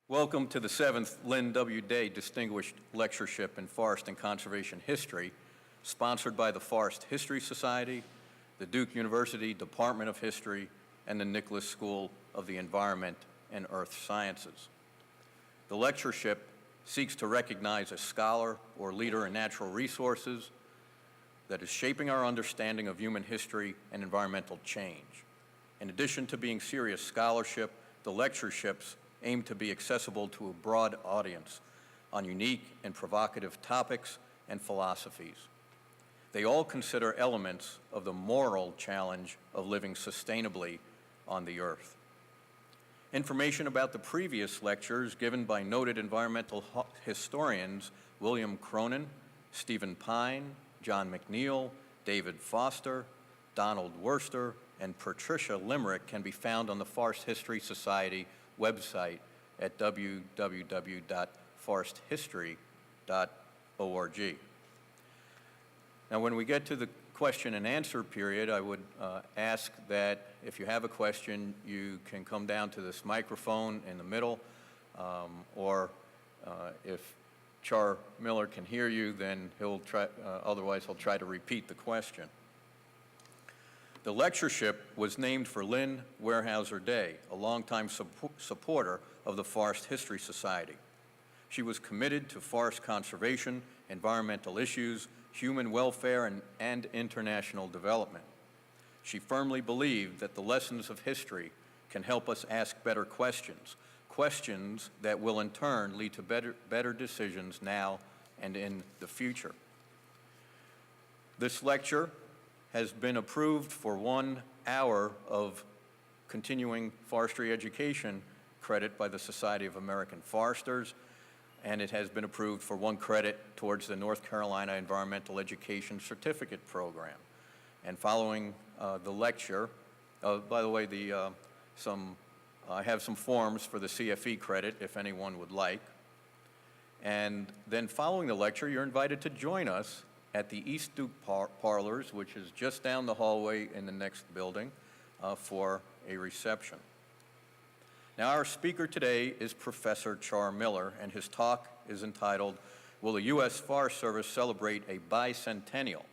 Welcome to the 7th Lynn W. Day Distinguished Lectureship in Forest and Conservation History, sponsored by the Forest History Society, the Duke University Department of History, and the Nicholas School of the Environment and Earth Sciences. The lectureship seeks to recognize a scholar or leader in natural resources that is shaping our understanding of human history and environmental change. In addition to being serious scholarship, the lectureships aim to be accessible to a broad audience on unique and provocative topics and philosophies. They all consider elements of the moral challenge of living sustainably on the earth. Information about the previous lectures given by noted environmental historians William Cronin, Stephen Pine, John McNeil, David Foster, Donald Worster, and Patricia Limerick can be found on the Forest History Society website at www.foresthistory.org. Now, when we get to the question and answer period, I would ask that if you have a question, you can come down to this microphone in the middle, or if Char Miller can hear you, then he'll try, otherwise he'll try to repeat the question. The lectureship was named for Lynn Weyerhaeuser Day, a longtime supporter of the Forest History Society. She was committed to forest conservation, environmental issues, human welfare, and international development. She firmly believed that the lessons of history can help us ask better questions, questions that will in turn lead to better decisions now and in the future. This lecture has been approved for 1 hour of continuing forestry education credit by the Society of American Foresters, and it has been approved for 1 credit towards the North Carolina Environmental Education Certificate Program. And following the lecture, by the way, I have some forms for the CFE credit if anyone would like. And then following the lecture, you're invited to join us at the East Duke Parlors, which is just down the hallway in the next building, for a reception. Now, our speaker today is Professor Char Miller, and his talk is entitled, "Will the U.S. Forest Service Celebrate a Bicentennial?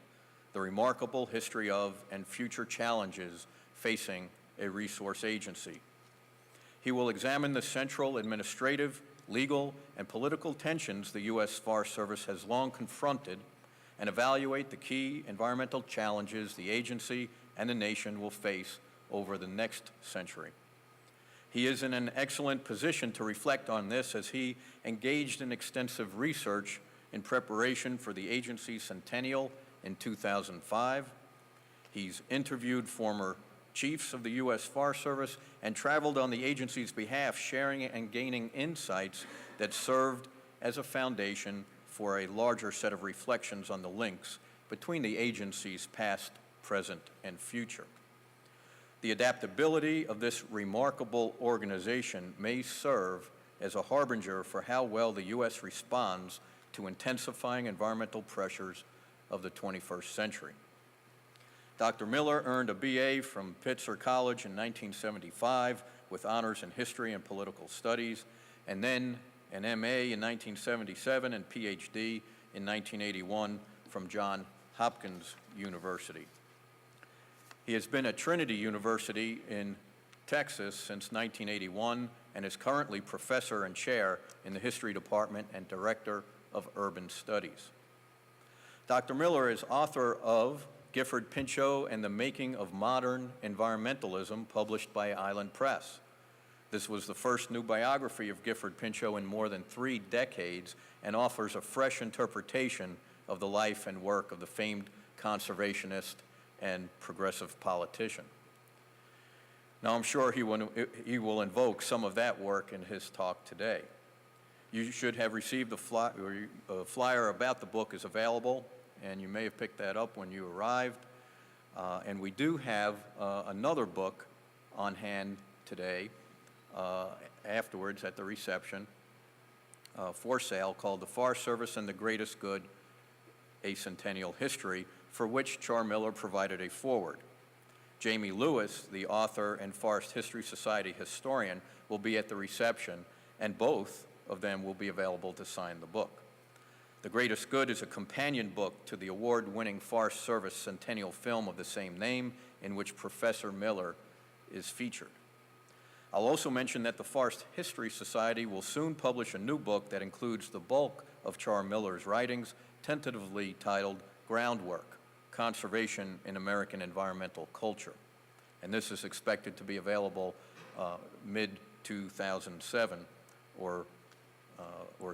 The Remarkable History of and Future Challenges Facing a Resource Agency." He will examine the central administrative, legal, and political tensions the U.S. Forest Service has long confronted and evaluate the key environmental challenges the agency and the nation will face over the next century. He is in an excellent position to reflect on this as he engaged in extensive research in preparation for the agency's centennial in 2005. He's interviewed former chiefs of the U.S. Forest Service and traveled on the agency's behalf, sharing and gaining insights that served as a foundation for a larger set of reflections on the links between the agency's past, present, and future. The adaptability of this remarkable organization may serve as a harbinger for how well the U.S. responds to intensifying environmental pressures of the 21st century. Dr. Miller earned a BA from Pitzer College in 1975 with honors in history and political studies, and then an MA in 1977 and PhD in 1981 from Johns Hopkins University. He has been at Trinity University in Texas since 1981 and is currently professor and chair in the History Department and Director of Urban Studies. Dr. Miller is author of Gifford Pinchot and the Making of Modern Environmentalism, published by Island Press. This was the first new biography of Gifford Pinchot in more than 3 decades and offers a fresh interpretation of the life and work of the famed conservationist and progressive politician. Now, I'm sure he will invoke some of that work in his talk today. You should have received a flyer about the book is available, and you may have picked that up when you arrived. And we do have another book on hand today, afterwards at the reception, for sale, called The Forest Service and the Greatest Good, A Centennial History, for which Char Miller provided a foreword. Jamie Lewis, the author and Forest History Society historian, will be at the reception, and both of them will be available to sign the book. The Greatest Good is a companion book to the award-winning Forest Service Centennial film of the same name, in which Professor Miller is featured. I'll also mention that the Forest History Society will soon publish a new book that includes the bulk of Char Miller's writings, tentatively titled Groundwork: Conservation in American Environmental Culture. And this is expected to be available mid-2007 or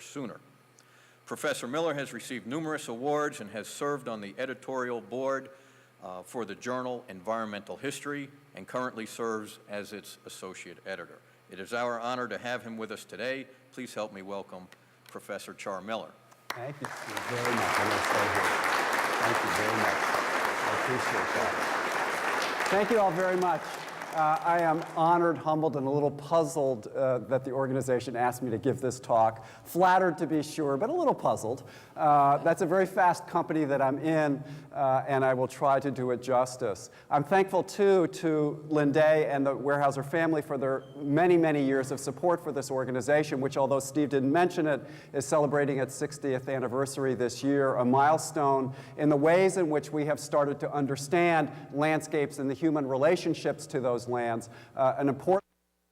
sooner. Professor Miller has received numerous awards and has served on the editorial board for the journal Environmental History and currently serves as its associate editor. It is our honor to have him with us today. Please help me welcome Professor Char Miller. Thank you very much. I'm going to stay here. Thank you very much. I appreciate that. Thank you all very much. I am honored, humbled, and a little puzzled that the organization asked me to give this talk. Flattered, to be sure, but a little puzzled. That's a very fast company that I'm in, and I will try to do it justice. I'm thankful, too, to Lynn W and the Weyerhaeuser family for their many, many years of support for this organization, which, although Steve didn't mention it, is celebrating its 60th anniversary this year, a milestone in the ways in which we have started to understand landscapes and the human relationships to those lands, an important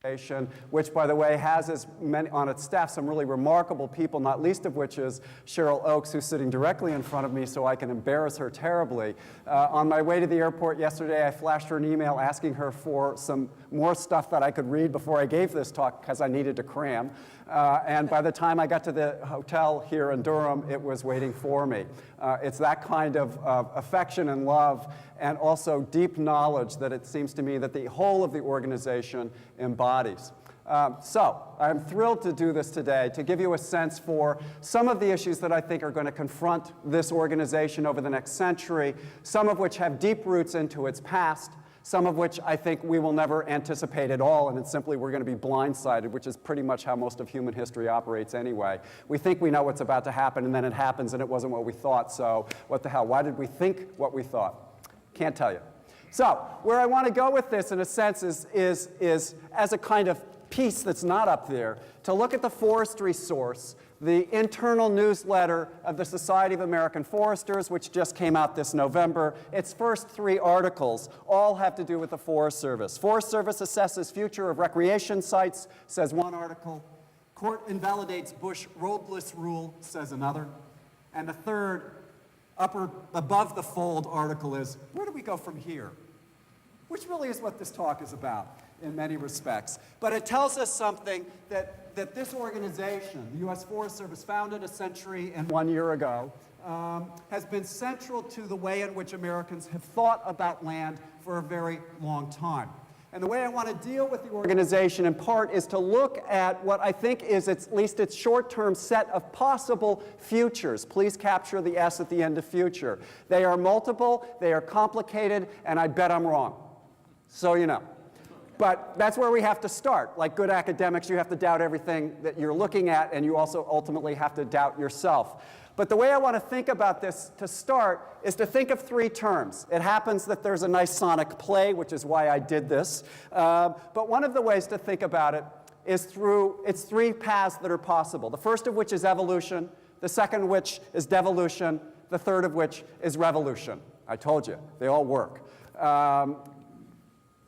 organization, which, by the way, has as many on its staff some really remarkable people, not least of which is Cheryl Oakes, who's sitting directly in front of me, so I can embarrass her terribly. On my way to the airport yesterday, I flashed her an email asking her for some more stuff that I could read before I gave this talk, because I needed to cram. And by the time I got to the hotel here in Durham, it was waiting for me. It's that kind of affection and love, and also deep knowledge that it seems to me that the whole of the organization embodies. So I'm thrilled to do this today, to give you a sense for some of the issues that I think are going to confront this organization over the next century, some of which have deep roots into its past, some of which I think we will never anticipate at all, and it's simply we're going to be blindsided, which is pretty much how most of human history operates anyway. We think we know what's about to happen, and then it happens, and it wasn't what we thought, so what the hell? Why did we think what we thought? Can't tell you. So where I want to go with this, in a sense, is as a kind of piece that's not up there, to look at the forestry source, the internal newsletter of the Society of American Foresters, which just came out this November. Its first 3 articles all have to do with the Forest Service. Forest Service assesses future of recreation sites, says one article. Court invalidates Bush roadless rule, says another. And the third, above the fold article is, where do we go from here? Which really is what this talk is about in many respects. But it tells us something that this organization, the U.S. Forest Service, founded a century and 1 year ago, has been central to the way in which Americans have thought about land for a very long time. And the way I want to deal with the organization, in part, is to look at what I think is at least its short-term set of possible futures. Please capture the S at the end of future. They are multiple, they are complicated, and I bet I'm wrong. So you know. But that's where we have to start. Like good academics, you have to doubt everything that you're looking at, and you also ultimately have to doubt yourself. But the way I want to think about this to start is to think of 3 terms. It happens that there's a nice sonic play, which is why I did this. But one of the ways to think about it is through its 3 paths that are possible. The first of which is evolution, the second of which is devolution, the third of which is revolution. I told you, they all work.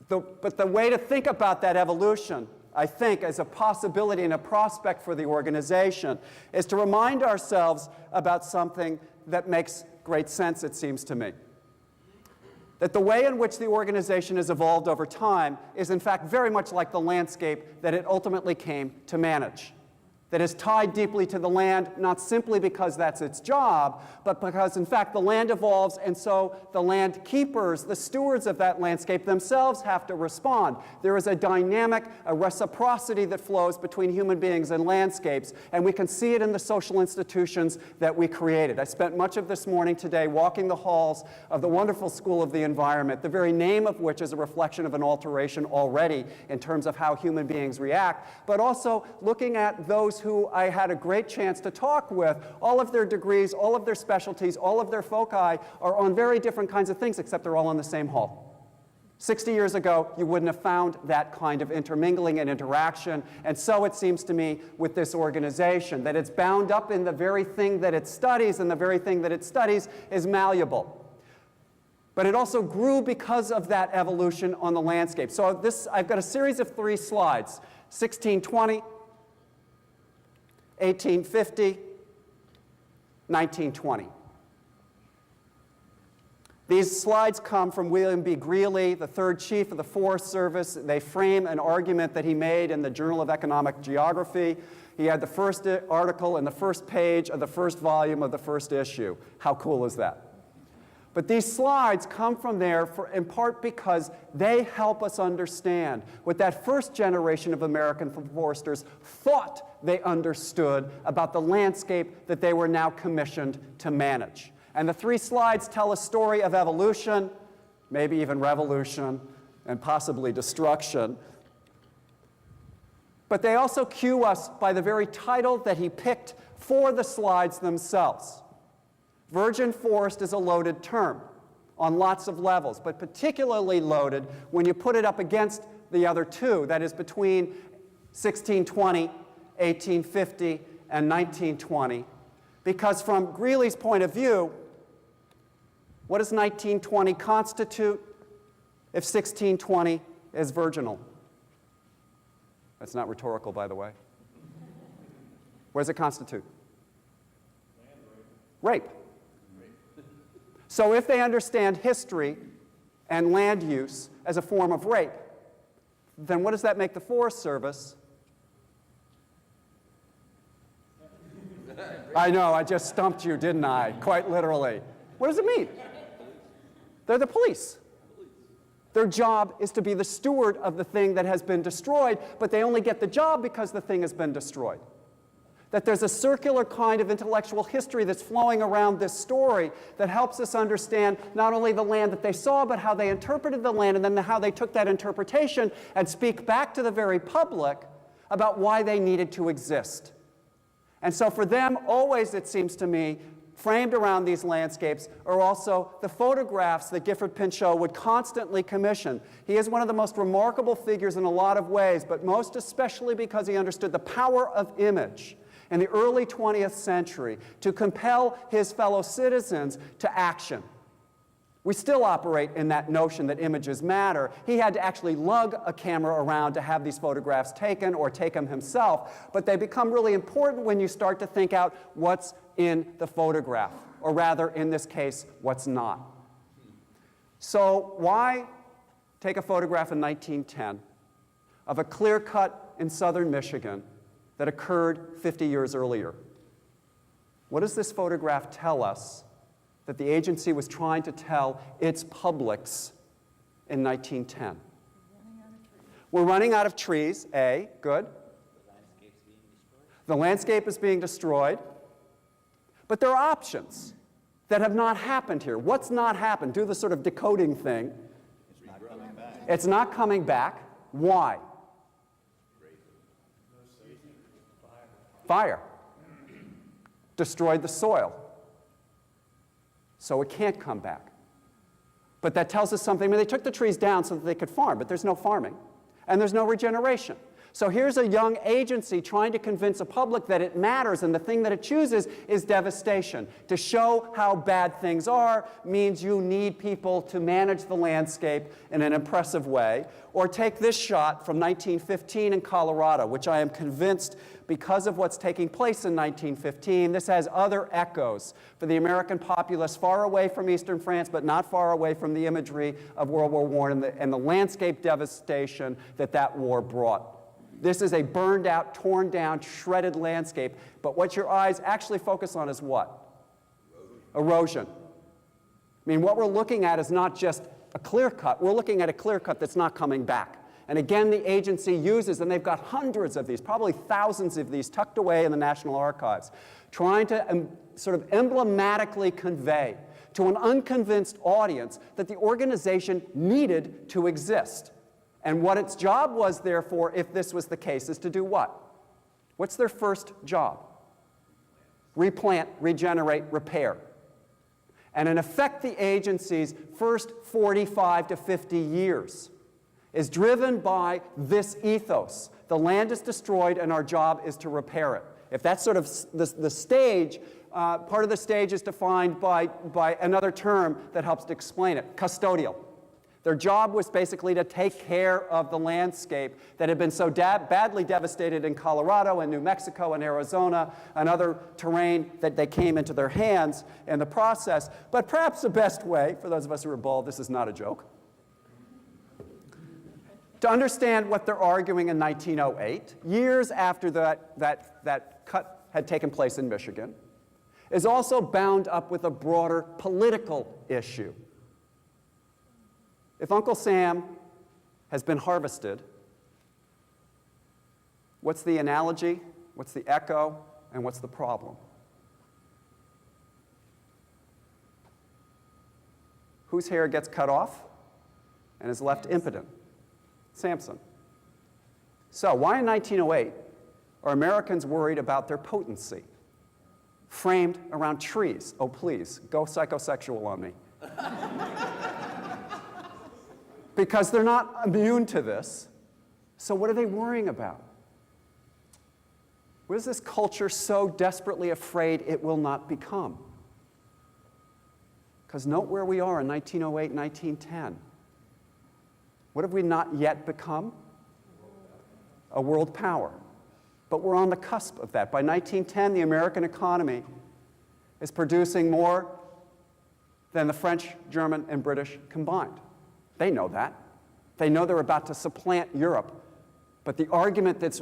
But the way to think about that evolution, I think, as a possibility and a prospect for the organization, is to remind ourselves about something that makes great sense, it seems to me. That the way in which the organization has evolved over time is, in fact, very much like the landscape that it ultimately came to manage. That is tied deeply to the land, not simply because that's its job, but because, in fact, the land evolves, and so the land keepers, the stewards of that landscape themselves have to respond. There is a dynamic, a reciprocity that flows between human beings and landscapes, and we can see it in the social institutions that we created. I spent much of this morning today walking the halls of the wonderful School of the Environment, the very name of which is a reflection of an alteration already in terms of how human beings react, but also looking at those who I had a great chance to talk with. All of their degrees, all of their specialties, all of their foci are on very different kinds of things, except they're all in the same hall. 60 years ago, you wouldn't have found that kind of intermingling and interaction. And so it seems to me with this organization that it's bound up in the very thing that it studies, and the very thing that it studies is malleable. But it also grew because of that evolution on the landscape. So I've got a series of 3 slides, 1620, 1850, 1920. These slides come from William B. Greeley, the 3rd Chief of the Forest Service. They frame an argument that he made in the Journal of Economic Geography. He had the first article in the first page of the first volume of the first issue. How cool is that? But these slides come from there in part because they help us understand what that first generation of American foresters thought they understood about the landscape that they were now commissioned to manage. And the 3 slides tell a story of evolution, maybe even revolution, and possibly destruction. But they also cue us by the very title that he picked for the slides themselves. Virgin forest is a loaded term on lots of levels, but particularly loaded when you put it up against the other 2, that is between 1620, 1850, and 1920. Because from Greeley's point of view, what does 1920 constitute if 1620 is virginal? That's not rhetorical, by the way. What does it constitute? Rape. So if they understand history and land use as a form of rape, then what does that make the Forest Service? I know, I just stumped you, didn't I? Quite literally. What does it mean? They're the police. Their job is to be the steward of the thing that has been destroyed, but they only get the job because the thing has been destroyed. That there's a circular kind of intellectual history that's flowing around this story that helps us understand not only the land that they saw, but how they interpreted the land, and then how they took that interpretation and speak back to the very public about why they needed to exist. And so for them, always, it seems to me, framed around these landscapes are also the photographs that Gifford Pinchot would constantly commission. He is one of the most remarkable figures in a lot of ways, but most especially because he understood the power of image in the early 20th century to compel his fellow citizens to action. We still operate in that notion that images matter. He had to actually lug a camera around to have these photographs taken or take them himself, but they become really important when you start to think out what's in the photograph, or rather, in this case, what's not. So why take a photograph in 1910 of a clear cut in southern Michigan that occurred 50 years earlier? What does this photograph tell us that the agency was trying to tell its publics in 1910? We're running out of trees, A, good. The landscape is being destroyed. But there are options that have not happened here. What's not happened? Do the sort of decoding thing. It's not coming back. It's not coming back. Why? Fire. Destroyed the soil. So it can't come back. But that tells us something. I mean, they took the trees down so that they could farm, but there's no farming, and there's no regeneration. So here's a young agency trying to convince a public that it matters, and the thing that it chooses is devastation. To show how bad things are means you need people to manage the landscape in an impressive way. Or take this shot from 1915 in Colorado, which I am convinced, because of what's taking place in 1915, this has other echoes for the American populace far away from eastern France, but not far away from the imagery of World War I and the landscape devastation that that war brought. This is a burned out, torn down, shredded landscape, but what your eyes actually focus on is what? Erosion. I mean, what we're looking at is not just a clear cut. We're looking at a clear cut that's not coming back. And again, the agency uses, and they've got hundreds of these, probably thousands of these tucked away in the National Archives, trying to sort of emblematically convey to an unconvinced audience that the organization needed to exist. And what its job was, therefore, if this was the case, is to do what? What's their first job? Replant, regenerate, repair. And in effect, the agency's first 45 to 50 years is driven by this ethos. The land is destroyed and our job is to repair it. If that's sort of the stage, part of the stage is defined by another term that helps to explain it, custodial. Their job was basically to take care of the landscape that had been so badly devastated in Colorado and New Mexico and Arizona and other terrain that they came into their hands in the process. But perhaps the best way, for those of us who are bald, this is not a joke, to understand what they're arguing in 1908, years after that cut had taken place in Michigan, is also bound up with a broader political issue. If Uncle Sam has been harvested, what's the analogy, what's the echo, and what's the problem? Whose hair gets cut off and is left impotent? Samson. So why in 1908 are Americans worried about their potency? Framed around trees. Oh, please, go psychosexual on me. Because they're not immune to this. So what are they worrying about? What is this culture so desperately afraid it will not become? Because note where we are in 1908, 1910. What have we not yet become? A world power. But we're on the cusp of that. By 1910, the American economy is producing more than the French, German, and British combined. They know that. They know they're about to supplant Europe. But the argument that's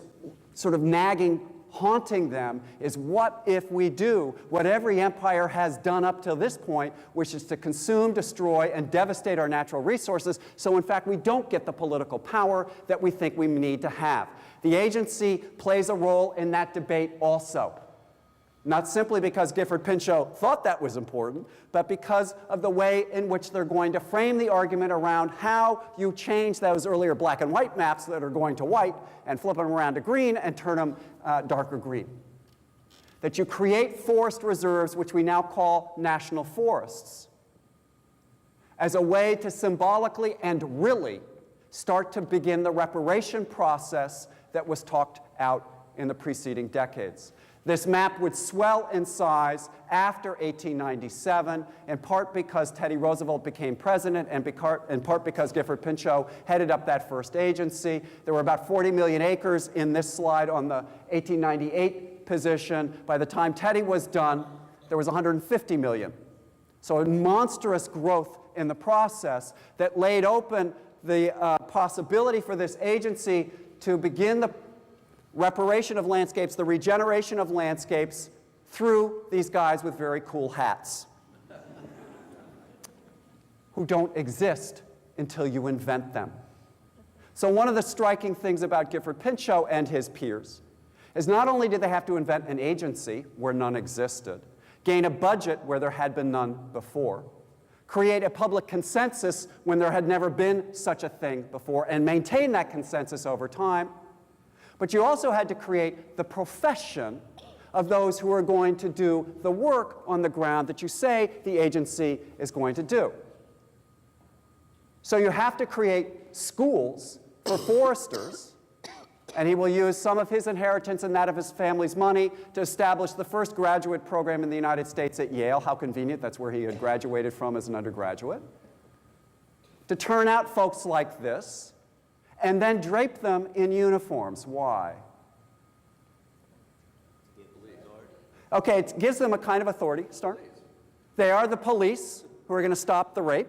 sort of nagging, haunting them is what if we do what every empire has done up till this point, which is to consume, destroy, and devastate our natural resources, so in fact we don't get the political power that we think we need to have. The agency plays a role in that debate also. Not simply because Gifford Pinchot thought that was important, but because of the way in which they're going to frame the argument around how you change those earlier black and white maps that are going to white and flip them around to green and turn them darker green. That you create forest reserves, which we now call national forests, as a way to symbolically and really start to begin the reparation process that was talked out in the preceding decades. This map would swell in size after 1897, in part because Teddy Roosevelt became president and in part because Gifford Pinchot headed up that first agency. There were about 40 million acres in this slide on the 1898 position. By the time Teddy was done, there was 150 million. So a monstrous growth in the process that laid open the possibility for this agency to begin the reparation of landscapes, the regeneration of landscapes, through these guys with very cool hats who don't exist until you invent them. So one of the striking things about Gifford Pinchot and his peers is not only did they have to invent an agency where none existed, gain a budget where there had been none before, create a public consensus when there had never been such a thing before, and maintain that consensus over time, but you also had to create the profession of those who are going to do the work on the ground that you say the agency is going to do. So you have to create schools for foresters, and he will use some of his inheritance and that of his family's money to establish the first graduate program in the United States at Yale. How convenient, that's where he had graduated from as an undergraduate. To turn out folks like this, and then drape them in uniforms. Why? Okay, it gives them a kind of authority. Start. They are the police who are going to stop the rape.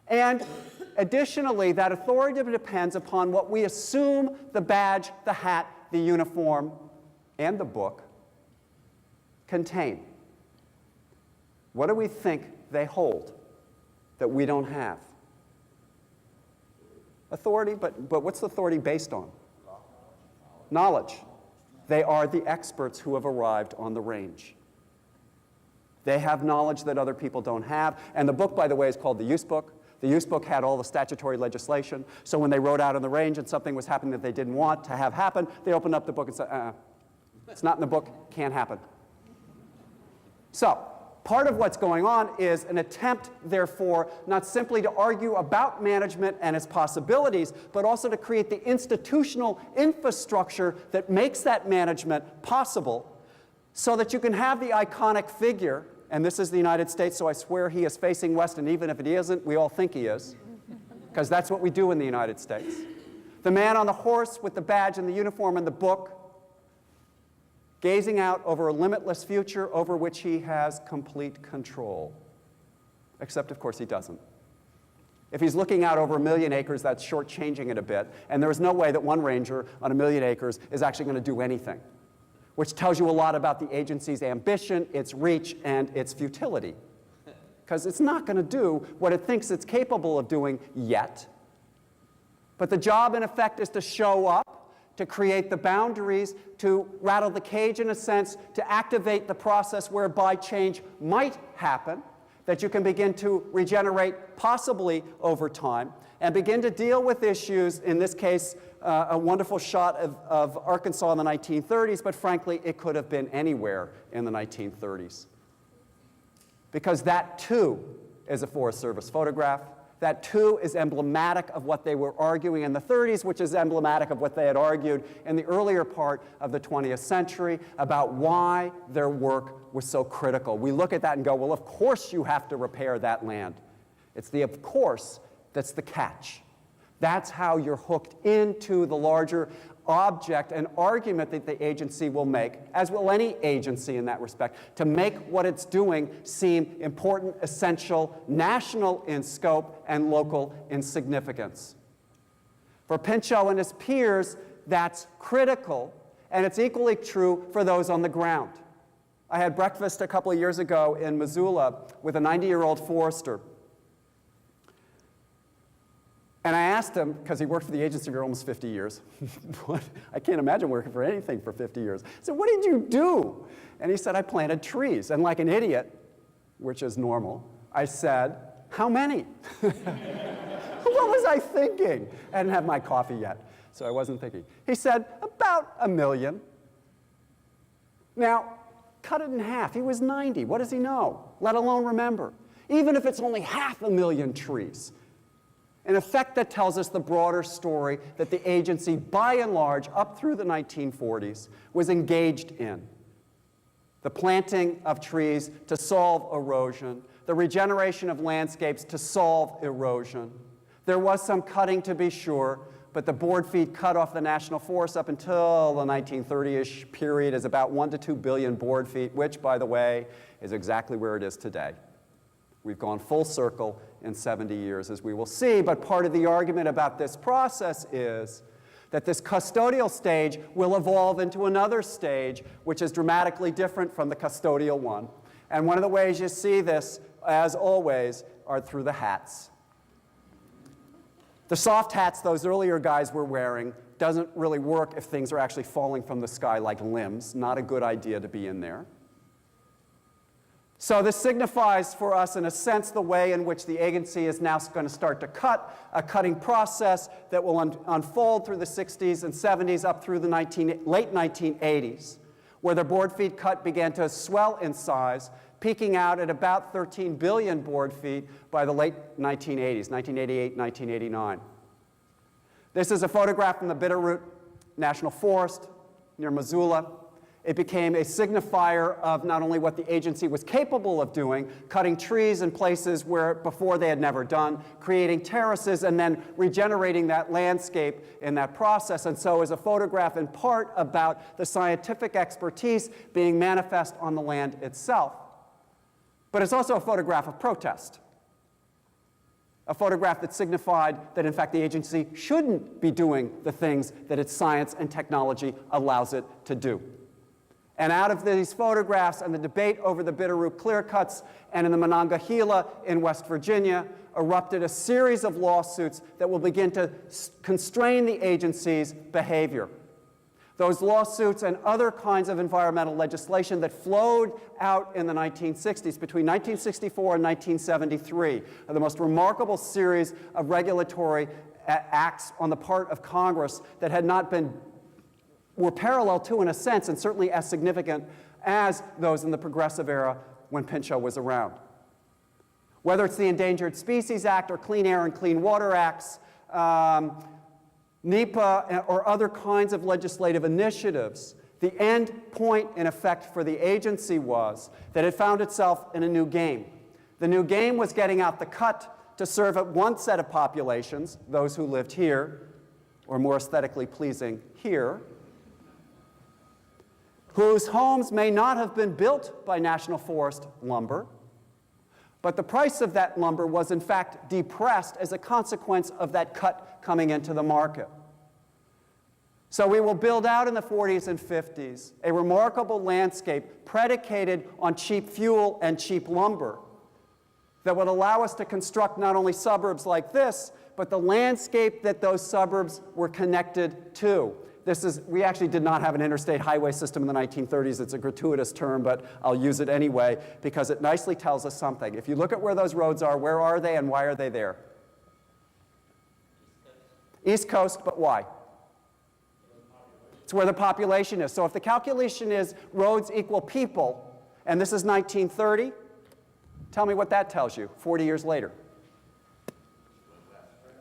And additionally, that authority depends upon what we assume the badge, the hat, the uniform, and the book contain. What do we think they hold that we don't have? Authority, but what's the authority based on? Knowledge. They are the experts who have arrived on the range. They have knowledge that other people don't have. And the book, by the way, is called the use book. The use book had all the statutory legislation. So when they rode out on the range and something was happening that they didn't want to have happen, they opened up the book and said, it's not in the book, can't happen. So Part of what's going on is an attempt, therefore, not simply to argue about management and its possibilities, but also to create the institutional infrastructure that makes that management possible so that you can have the iconic figure, and this is the United States, so I swear he is facing west, and even if he isn't, we all think he is, because that's what we do in the United States. The man on the horse with the badge and the uniform and the book, gazing out over a limitless future over which he has complete control. Except, of course, he doesn't. If he's looking out over 1 million acres, that's shortchanging it a bit, and there's no way that one ranger on 1 million acres is actually going to do anything, which tells you a lot about the agency's ambition, its reach, and its futility. Because it's not going to do what it thinks it's capable of doing yet. But the job, in effect, is to show up, to create the boundaries, to rattle the cage in a sense, to activate the process whereby change might happen, that you can begin to regenerate possibly over time, and begin to deal with issues, in this case, a wonderful shot of Arkansas in the 1930s, but frankly, it could have been anywhere in the 1930s. Because that, too, is a Forest Service photograph. That, too, is emblematic of what they were arguing in the 30s, which is emblematic of what they had argued in the earlier part of the 20th century about why their work was so critical. We look at that and go, well, of course you have to repair that land. It's the of course that's the catch. That's how you're hooked into the larger object and argument that the agency will make, as will any agency in that respect, to make what it's doing seem important, essential, national in scope, and local in significance. For Pinchot and his peers, that's critical, and it's equally true for those on the ground. I had breakfast a couple of years ago in Missoula with a 90-year-old forester. And I asked him, because he worked for the agency for almost 50 years. I can't imagine working for anything for 50 years. I said, what did you do? And he said, I planted trees. And like an idiot, which is normal, I said, how many? What was I thinking? I hadn't had my coffee yet, so I wasn't thinking. He said, about 1 million. Now, cut it in half. He was 90. What does he know? Let alone remember. Even if it's only 500,000 trees. In effect, that tells us the broader story that the agency, by and large, up through the 1940s, was engaged in. The planting of trees to solve erosion, the regeneration of landscapes to solve erosion. There was some cutting, to be sure, but the board feet cut off the national forest up until the 1930-ish period is about 1 to 2 billion board feet, which, by the way, is exactly where it is today. We've gone full circle in 70 years, as we will see, but part of the argument about this process is that this custodial stage will evolve into another stage, which is dramatically different from the custodial one. And one of the ways you see this, as always, are through the hats. The soft hats those earlier guys were wearing doesn't really work if things are actually falling from the sky like limbs. Not a good idea to be in there. So this signifies for us, in a sense, the way in which the agency is now going to start to cut, a cutting process that will unfold through the 60s and 70s up through the late 1980s, where the board feet cut began to swell in size, peaking out at about 13 billion board feet by the late 1980s, 1988, 1989. This is a photograph from the Bitterroot National Forest near Missoula. It became a signifier of not only what the agency was capable of doing, cutting trees in places where before they had never done, creating terraces, and then regenerating that landscape in that process. And so is a photograph in part about the scientific expertise being manifest on the land itself. But it's also a photograph of protest. A photograph that signified that, in fact, the agency shouldn't be doing the things that its science and technology allows it to do. And out of these photographs and the debate over the Bitterroot clear-cuts and in the Monongahela in West Virginia erupted a series of lawsuits that will begin to constrain the agency's behavior. Those lawsuits and other kinds of environmental legislation that flowed out in the 1960s, between 1964 and 1973, are the most remarkable series of regulatory acts on the part of Congress that had not been were parallel to, in a sense, and certainly as significant as those in the progressive era when Pinchot was around. Whether it's the Endangered Species Act or Clean Air and Clean Water Acts, NEPA or other kinds of legislative initiatives, the end point, in effect, for the agency was that it found itself in a new game. The new game was getting out the cut to serve at one set of populations, those who lived here, or more aesthetically pleasing here, whose homes may not have been built by national forest lumber, but the price of that lumber was in fact depressed as a consequence of that cut coming into the market. So we will build out in the 40s and 50s a remarkable landscape predicated on cheap fuel and cheap lumber that would allow us to construct not only suburbs like this, but the landscape that those suburbs were connected to. We actually did not have an interstate highway system in the 1930s. It's a gratuitous term, but I'll use it anyway because it nicely tells us something. If you look at where those roads are, where are they and why are they there? East Coast, but why? It's where the population is. So if the calculation is roads equal people, and this is 1930, tell me what that tells you 40 years later.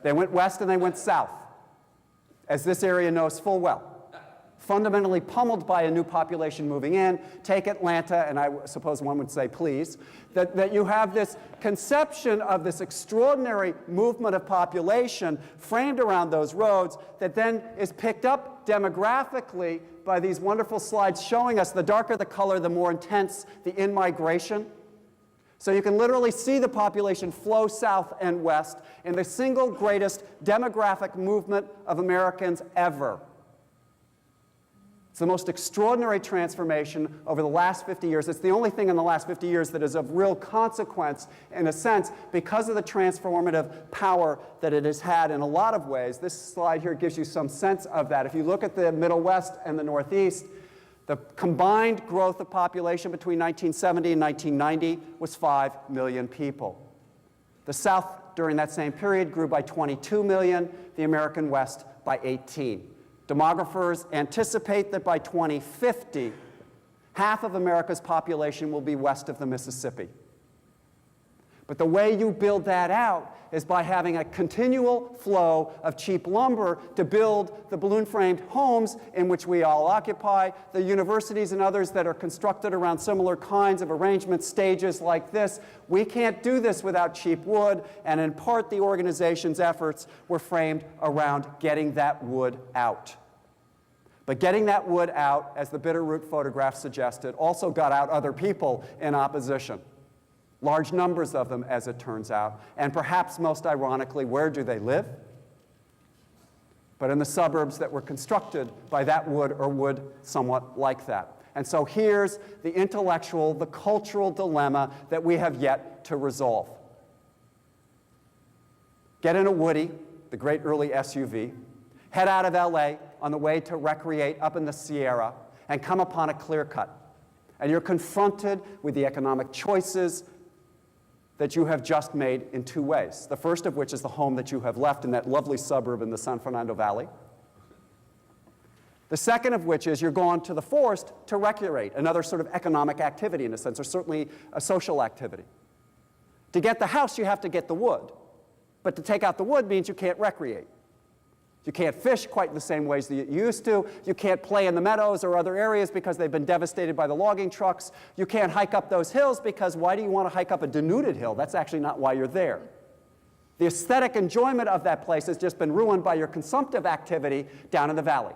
They went west and they went south, as this area knows full well. Fundamentally pummeled by a new population moving in. Take Atlanta, and I suppose one would say, please, that you have this conception of this extraordinary movement of population framed around those roads that then is picked up demographically by these wonderful slides showing us the darker the color, the more intense the in-migration. So you can literally see the population flow south and west in the single greatest demographic movement of Americans ever. It's the most extraordinary transformation over the last 50 years. It's the only thing in the last 50 years that is of real consequence, in a sense, because of the transformative power that it has had in a lot of ways. This slide here gives you some sense of that. If you look at the Middle West and the Northeast, the combined growth of population between 1970 and 1990 was 5 million people. The South, during that same period, grew by 22 million, the American West by 18. Demographers anticipate that by 2050, half of America's population will be west of the Mississippi. But the way you build that out is by having a continual flow of cheap lumber to build the balloon-framed homes in which we all occupy, the universities and others that are constructed around similar kinds of arrangement stages like this. We can't do this without cheap wood, and in part the organization's efforts were framed around getting that wood out. But getting that wood out, as the Bitterroot photograph suggested, also got out other people in opposition. Large numbers of them, as it turns out. And perhaps most ironically, where do they live? But in the suburbs that were constructed by that wood or wood somewhat like that. And so here's the intellectual, the cultural dilemma that we have yet to resolve. Get in a Woody, the great early SUV, head out of LA on the way to recreate up in the Sierra, and come upon a clear cut. And you're confronted with the economic choices that you have just made in two ways. The first of which is the home that you have left in that lovely suburb in the San Fernando Valley. The second of which is you're going to the forest to recreate, another sort of economic activity in a sense, or certainly a social activity. To get the house, you have to get the wood. But to take out the wood means you can't recreate. You can't fish quite in the same ways that you used to. You can't play in the meadows or other areas because they've been devastated by the logging trucks. You can't hike up those hills because why do you want to hike up a denuded hill? That's actually not why you're there. The aesthetic enjoyment of that place has just been ruined by your consumptive activity down in the valley.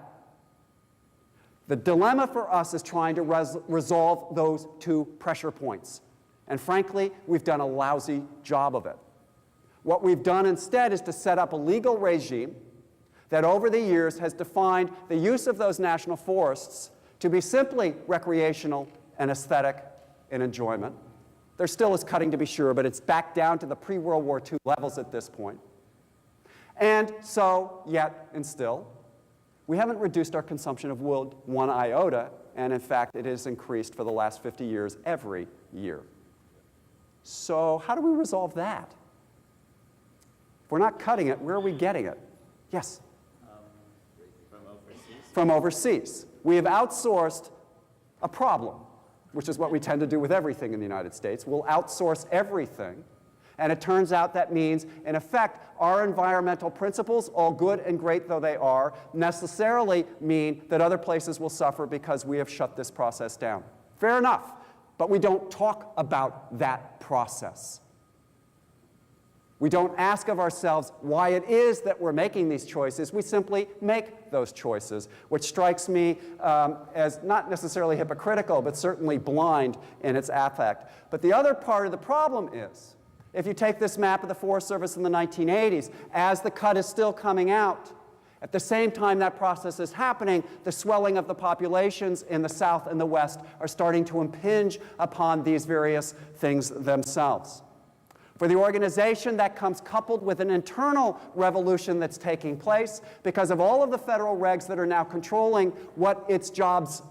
The dilemma for us is trying to resolve those two pressure points. And frankly, we've done a lousy job of it. What we've done instead is to set up a legal regime that over the years has defined the use of those national forests to be simply recreational and aesthetic and enjoyment. There still is cutting to be sure, but it's back down to the pre-World War II levels at this point. And so, yet and still, we haven't reduced our consumption of wood one iota, and in fact, it has increased for the last 50 years every year. So how do we resolve that? If we're not cutting it, where are we getting it? Yes? From overseas. From overseas. We have outsourced a problem. which is what we tend to do with everything in the United States. We'll outsource everything. And it turns out that means, in effect, our environmental principles, all good and great though they are, necessarily mean that other places will suffer because we have shut this process down. Fair enough, but we don't talk about that process. We don't ask of ourselves why it is that we're making these choices. We simply make those choices, which strikes me as not necessarily hypocritical, but certainly blind in its affect. But the other part of the problem is, if you take this map of the Forest Service in the 1980s, as the cut is still coming out, at the same time that process is happening, the swelling of the populations in the South and the West are starting to impinge upon these various things themselves. For the organization, that comes coupled with an internal revolution that's taking place because of all of the federal regs that are now controlling what its jobs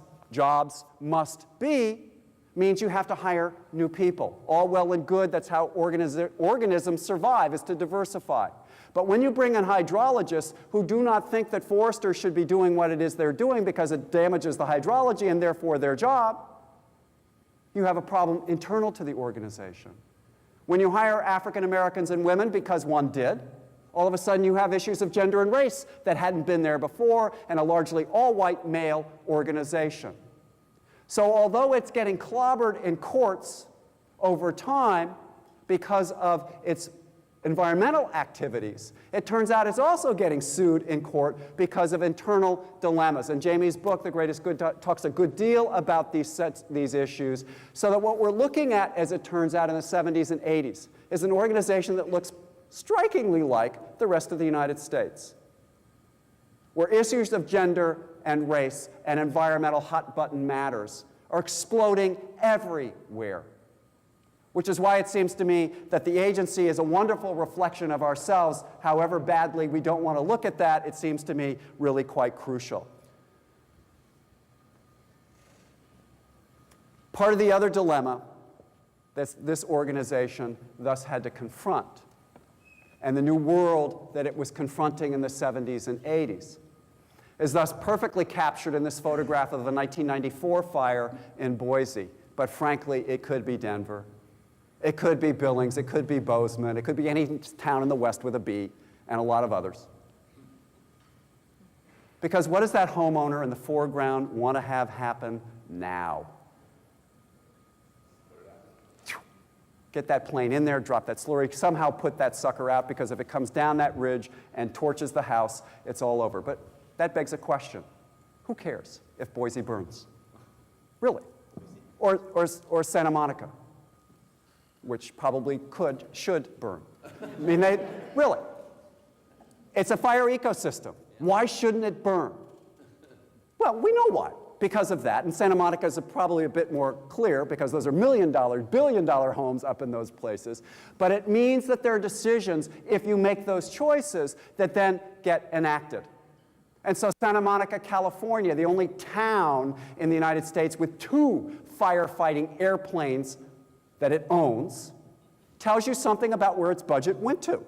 must be, means you have to hire new people. All well and good, that's how organisms survive, is to diversify. But when you bring in hydrologists who do not think that foresters should be doing what it is they're doing because it damages the hydrology and therefore their job, you have a problem internal to the organization. When you hire African Americans and women because one did, all of a sudden you have issues of gender and race that hadn't been there before and a largely all-white male organization. So although it's getting clobbered in courts over time because of its environmental activities, it turns out it's also getting sued in court because of internal dilemmas. And Jamie's book, The Greatest Good, talks a good deal about these issues, so that what we're looking at, as it turns out, in the 70s and 80s, is an organization that looks strikingly like the rest of the United States, where issues of gender and race and environmental hot-button matters are exploding everywhere. Which is why it seems to me that the agency is a wonderful reflection of ourselves. However badly we don't want to look at that, it seems to me really quite crucial. Part of the other dilemma that this organization thus had to confront, and the new world that it was confronting in the 70s and 80s, is thus perfectly captured in this photograph of the 1994 fire in Boise. But frankly, it could be Denver. It could be Billings, it could be Bozeman, it could be any town in the West with a B, and a lot of others. Because what does that homeowner in the foreground want to have happen now? Get that plane in there, drop that slurry, somehow put that sucker out, because if it comes down that ridge and torches the house, it's all over. But that begs a question. Who cares if Boise burns? Really? Or Santa Monica, which probably should burn. I mean, really. It's a fire ecosystem. Why shouldn't it burn? Well, we know why. Because of that, and Santa Monica is probably a bit more clear because those are million-dollar, billion-dollar homes up in those places. But it means that there are decisions, if you make those choices, that then get enacted. And so Santa Monica, California, the only town in the United States with 2 firefighting airplanes that it owns, tells you something about where its budget went to.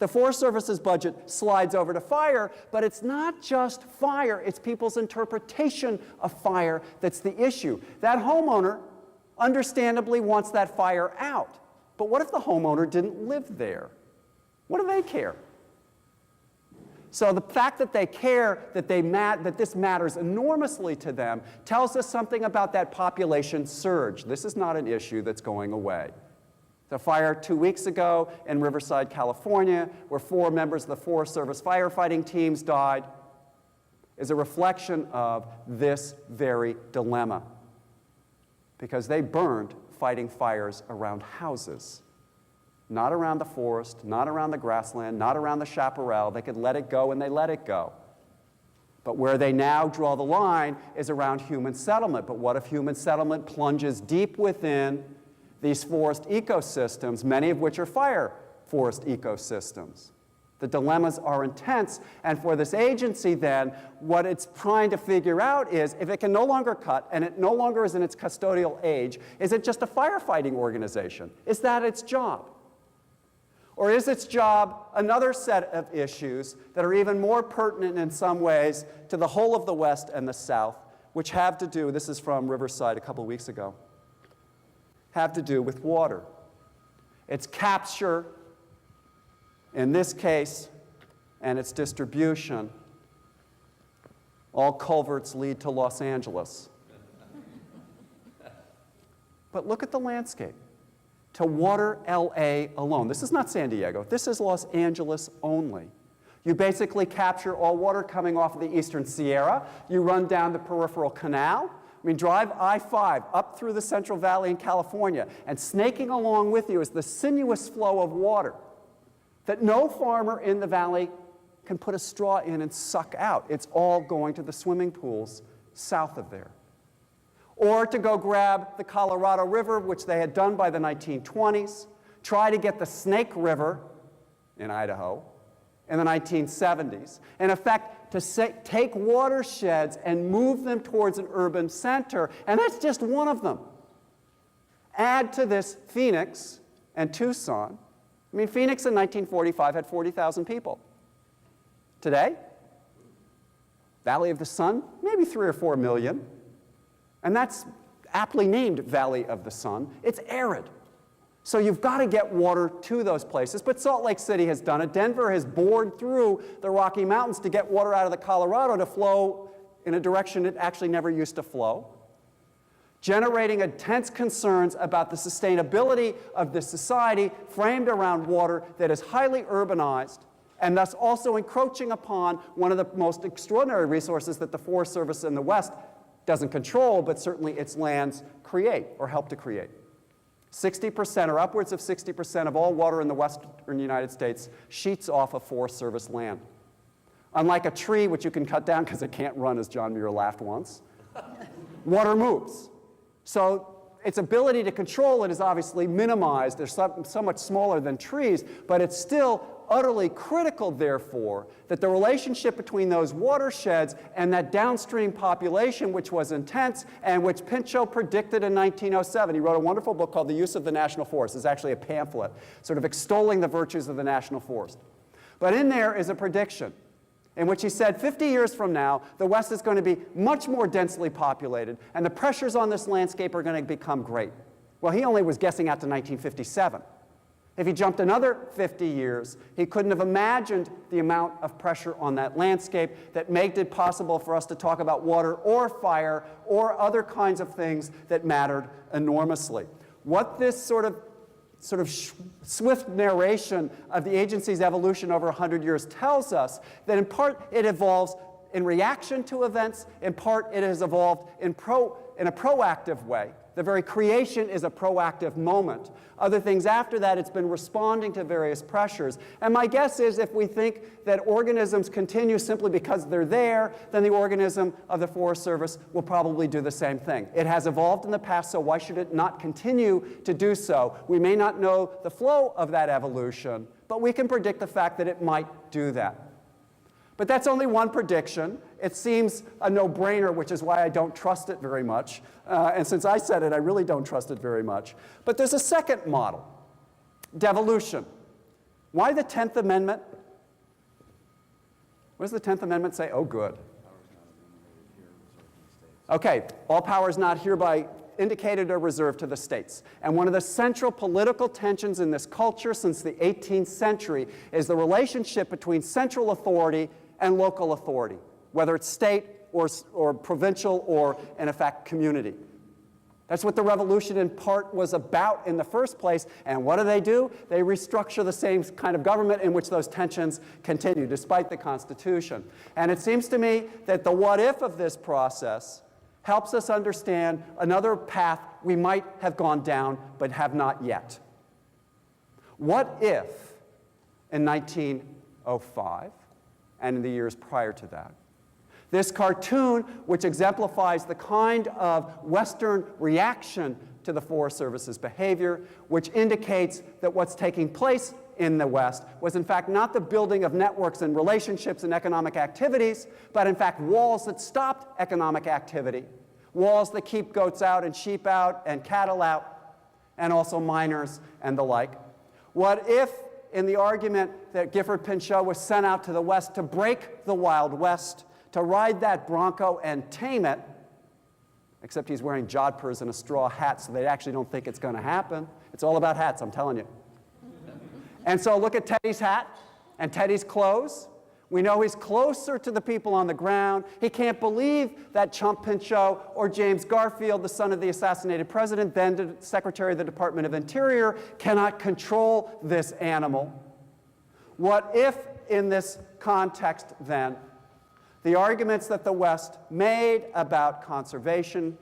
The Forest Service's budget slides over to fire, but it's not just fire, it's people's interpretation of fire that's the issue. That homeowner understandably wants that fire out. But what if the homeowner didn't live there? What do they care? So the fact that they care, that this matters enormously to them, tells us something about that population surge. This is not an issue that's going away. The fire 2 weeks ago in Riverside, California, where 4 members of the Forest Service firefighting teams died, is a reflection of this very dilemma. Because they burned fighting fires around houses. Not around the forest, not around the grassland, not around the chaparral. They could let it go, and they let it go. But where they now draw the line is around human settlement. But what if human settlement plunges deep within these forest ecosystems, many of which are fire forest ecosystems? The dilemmas are intense, and for this agency then, what it's trying to figure out is, if it can no longer cut, and it no longer is in its custodial age, is it just a firefighting organization? Is that its job? Or is its job another set of issues that are even more pertinent in some ways to the whole of the West and the South, which have to do, this is from Riverside a couple weeks ago, have to do with water. Its capture, in this case, and its distribution. All culverts lead to Los Angeles. But look at the landscape. To water LA alone. This is not San Diego. This is Los Angeles only. You basically capture all water coming off of the Eastern Sierra. You run down the peripheral canal. I mean, drive I-5 up through the Central Valley in California, and snaking along with you is the sinuous flow of water that no farmer in the valley can put a straw in and suck out. It's all going to the swimming pools south of there. Or to go grab the Colorado River, which they had done by the 1920s, try to get the Snake River in Idaho in the 1970s. In effect, to take watersheds and move them towards an urban center, and that's just one of them. Add to this Phoenix and Tucson. I mean, Phoenix in 1945 had 40,000 people. Today, Valley of the Sun, maybe 3 or 4 million. And that's aptly named Valley of the Sun. It's arid. So you've got to get water to those places. But Salt Lake City has done it. Denver has bored through the Rocky Mountains to get water out of the Colorado to flow in a direction it actually never used to flow, generating intense concerns about the sustainability of this society framed around water that is highly urbanized, and thus also encroaching upon one of the most extraordinary resources that the Forest Service in the West doesn't control, but certainly its lands create or help to create. 60% or upwards of 60% of all water in the western United States sheets off of Forest Service land. Unlike a tree, which you can cut down because it can't run, as John Muir laughed once, water moves. So its ability to control it is obviously minimized. They're so much smaller than trees, but it's still utterly critical, therefore, that the relationship between those watersheds and that downstream population, which was intense and which Pinchot predicted in 1907. He wrote a wonderful book called The Use of the National Forest. It's actually a pamphlet sort of extolling the virtues of the national forest. But in there is a prediction in which he said 50 years from now, the West is going to be much more densely populated, and the pressures on this landscape are going to become great. Well, he only was guessing out to 1957. If he jumped another 50 years, he couldn't have imagined the amount of pressure on that landscape that made it possible for us to talk about water or fire or other kinds of things that mattered enormously. What this sort of swift narration of the agency's evolution over 100 years tells us that in part it evolves in reaction to events, in part it has evolved in a proactive way. The very creation is a proactive moment. Other things after that, it's been responding to various pressures. And my guess is if we think that organisms continue simply because they're there, then the organism of the Forest Service will probably do the same thing. It has evolved in the past, so why should it not continue to do so? We may not know the flow of that evolution, but we can predict the fact that it might do that. But that's only one prediction. It seems a no-brainer, which is why I don't trust it very much. And since I said it, I really don't trust it very much. But there's a second model, devolution. Why the 10th Amendment? What does the 10th Amendment say? Oh, good. Okay, all power is not hereby indicated or reserved to the states. And one of the central political tensions in this culture since the 18th century is the relationship between central authority and local authority, whether it's state or provincial or, in effect, community. That's what the revolution in part was about in the first place. And what do? They restructure the same kind of government in which those tensions continue, despite the Constitution. And it seems to me that the what-if of this process helps us understand another path we might have gone down but have not yet. What if, in 1905, and in the years prior to that, this cartoon, which exemplifies the kind of Western reaction to the Forest Service's behavior, which indicates that what's taking place in the West was in fact not the building of networks and relationships and economic activities, but in fact walls that stopped economic activity, walls that keep goats out and sheep out and cattle out, and also miners and the like. What if, in the argument that Gifford Pinchot was sent out to the West to break the Wild West, to ride that bronco and tame it, except he's wearing jodhpurs and a straw hat, so they actually don't think it's going to happen. It's all about hats, I'm telling you. And so look at Teddy's hat and Teddy's clothes. We know he's closer to the people on the ground. He can't believe that chump Pinchot or James Garfield, the son of the assassinated president, then Secretary of the Department of Interior, cannot control this animal. What if, in this context then, the arguments that the West made about conservation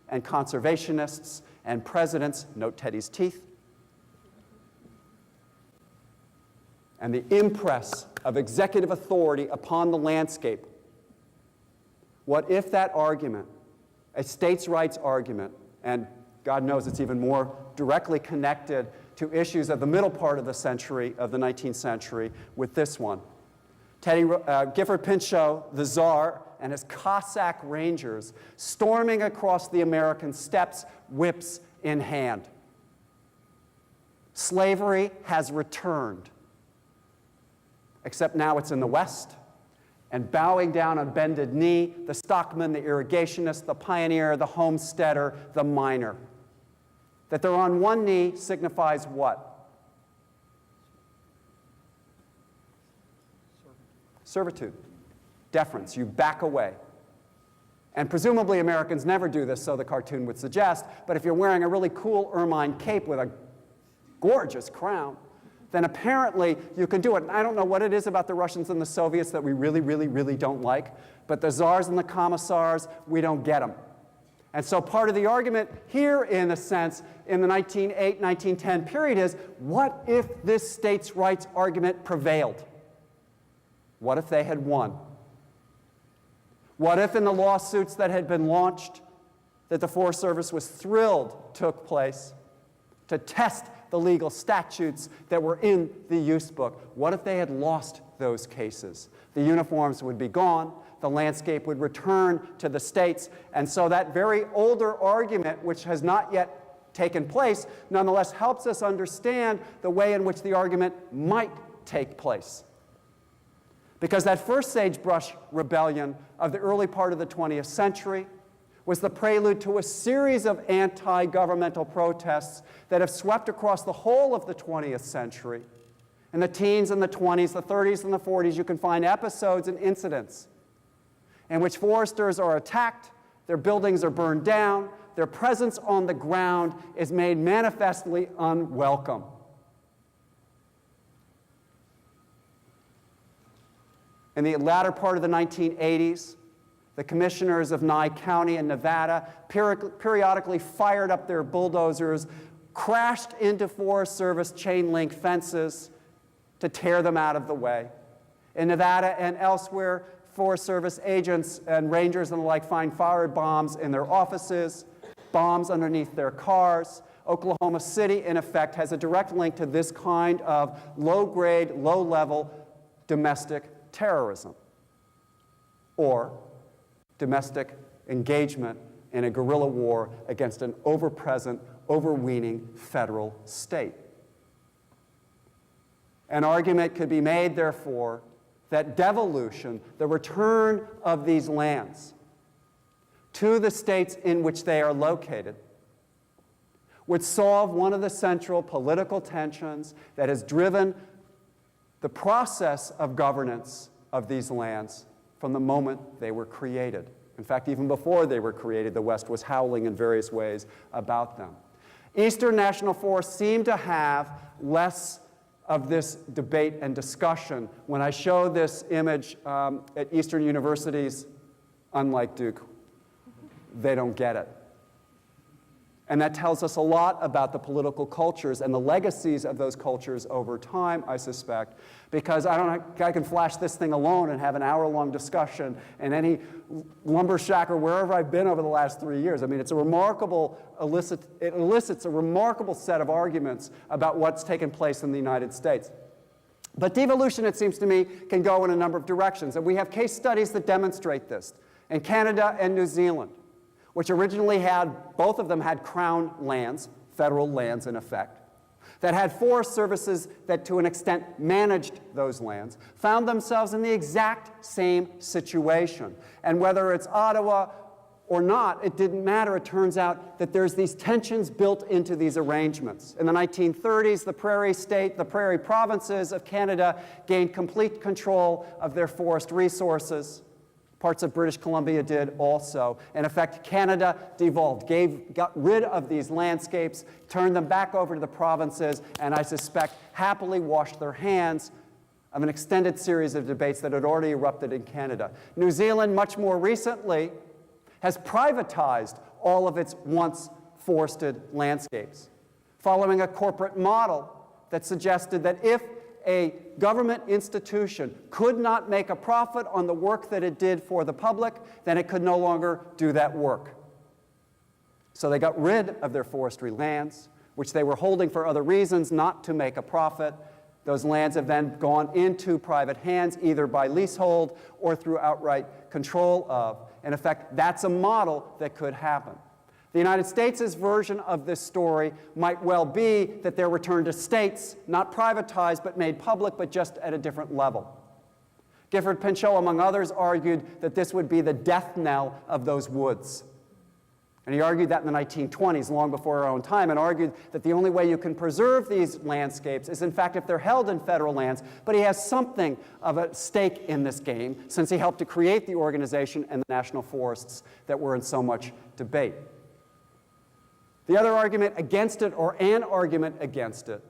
and conservationists and presidents, note Teddy's teeth, and the impress of executive authority upon the landscape, what if that argument, a states' rights argument, and God knows it's even more directly connected to issues of the middle part of the century, of the 19th century, with this one. Gifford Pinchot, the Tsar, and his Cossack rangers storming across the American steppes, whips in hand. Slavery has returned, except now it's in the West, and bowing down on bended knee, the stockman, the irrigationist, the pioneer, the homesteader, the miner. That they're on one knee signifies what? Servitude, deference, you back away. And presumably Americans never do this, so the cartoon would suggest, but if you're wearing a really cool ermine cape with a gorgeous crown, then apparently you can do it. And I don't know what it is about the Russians and the Soviets that we really, really, really don't like, but the czars and the commissars, we don't get them. And so part of the argument here, in a sense, in the 1908, 1910 period is, what if this states' rights argument prevailed? What if they had won? What if in the lawsuits that had been launched, that the Forest Service was thrilled took place to test the legal statutes that were in the use book? What if they had lost those cases? The uniforms would be gone, the landscape would return to the states, and so that very older argument, which has not yet taken place, nonetheless helps us understand the way in which the argument might take place. Because that first sagebrush rebellion of the early part of the 20th century was the prelude to a series of anti-governmental protests that have swept across the whole of the 20th century. In the teens and the 20s, the 30s and the 40s, you can find episodes and incidents in which foresters are attacked, their buildings are burned down, their presence on the ground is made manifestly unwelcome. In the latter part of the 1980s, the commissioners of Nye County in Nevada periodically fired up their bulldozers, crashed into Forest Service chain link fences to tear them out of the way. In Nevada and elsewhere, Forest Service agents and rangers and the like find fire bombs in their offices, bombs underneath their cars. Oklahoma City, in effect, has a direct link to this kind of low-grade, low-level domestic terrorism, or domestic engagement in a guerrilla war against an over-present, overweening federal state. An argument could be made, therefore, that devolution, the return of these lands to the states in which they are located, would solve one of the central political tensions that has driven the process of governance of these lands from the moment they were created. In fact, even before they were created, the West was howling in various ways about them. Eastern national forests seem to have less of this debate and discussion. When I show this image at Eastern universities, unlike Duke, they don't get it. And that tells us a lot about the political cultures and the legacies of those cultures over time, I suspect, because I can flash this thing alone and have an hour-long discussion in any lumber shack or wherever I've been over the last 3 years. I mean, it's a remarkable it elicits a remarkable set of arguments about what's taken place in the United States. But devolution, it seems to me, can go in a number of directions. And we have case studies that demonstrate this in Canada and New Zealand, which originally both of them had crown lands, federal lands in effect, that had forest services that to an extent managed those lands, found themselves in the exact same situation. And whether it's Ottawa or not, it didn't matter. It turns out that there's these tensions built into these arrangements. In the 1930s, the prairie provinces of Canada gained complete control of their forest resources. Parts of British Columbia did also. In effect, Canada devolved, got rid of these landscapes, turned them back over to the provinces, and I suspect happily washed their hands of an extended series of debates that had already erupted in Canada. New Zealand, much more recently, has privatized all of its once forested landscapes, following a corporate model that suggested that if a government institution could not make a profit on the work that it did for the public, then it could no longer do that work. So they got rid of their forestry lands, which they were holding for other reasons, not to make a profit. Those lands have then gone into private hands, either by leasehold or through outright control of. In effect, that's a model that could happen. The United States' version of this story might well be that they're returned to states, not privatized, but made public, but just at a different level. Gifford Pinchot, among others, argued that this would be the death knell of those woods. And he argued that in the 1920s, long before our own time, and argued that the only way you can preserve these landscapes is, in fact, if they're held in federal lands. But he has something of a stake in this game, since he helped to create the organization and the national forests that were in so much debate. The other argument against it, or an argument against it,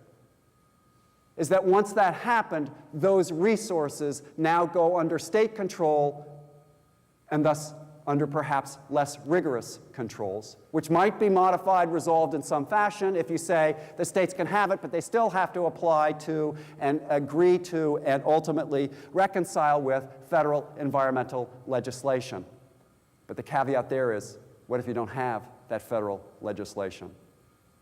is that once that happened, those resources now go under state control and thus under perhaps less rigorous controls, which might be modified, resolved in some fashion if you say the states can have it, but they still have to apply to and agree to and ultimately reconcile with federal environmental legislation. But the caveat there is, what if you don't have that federal legislation?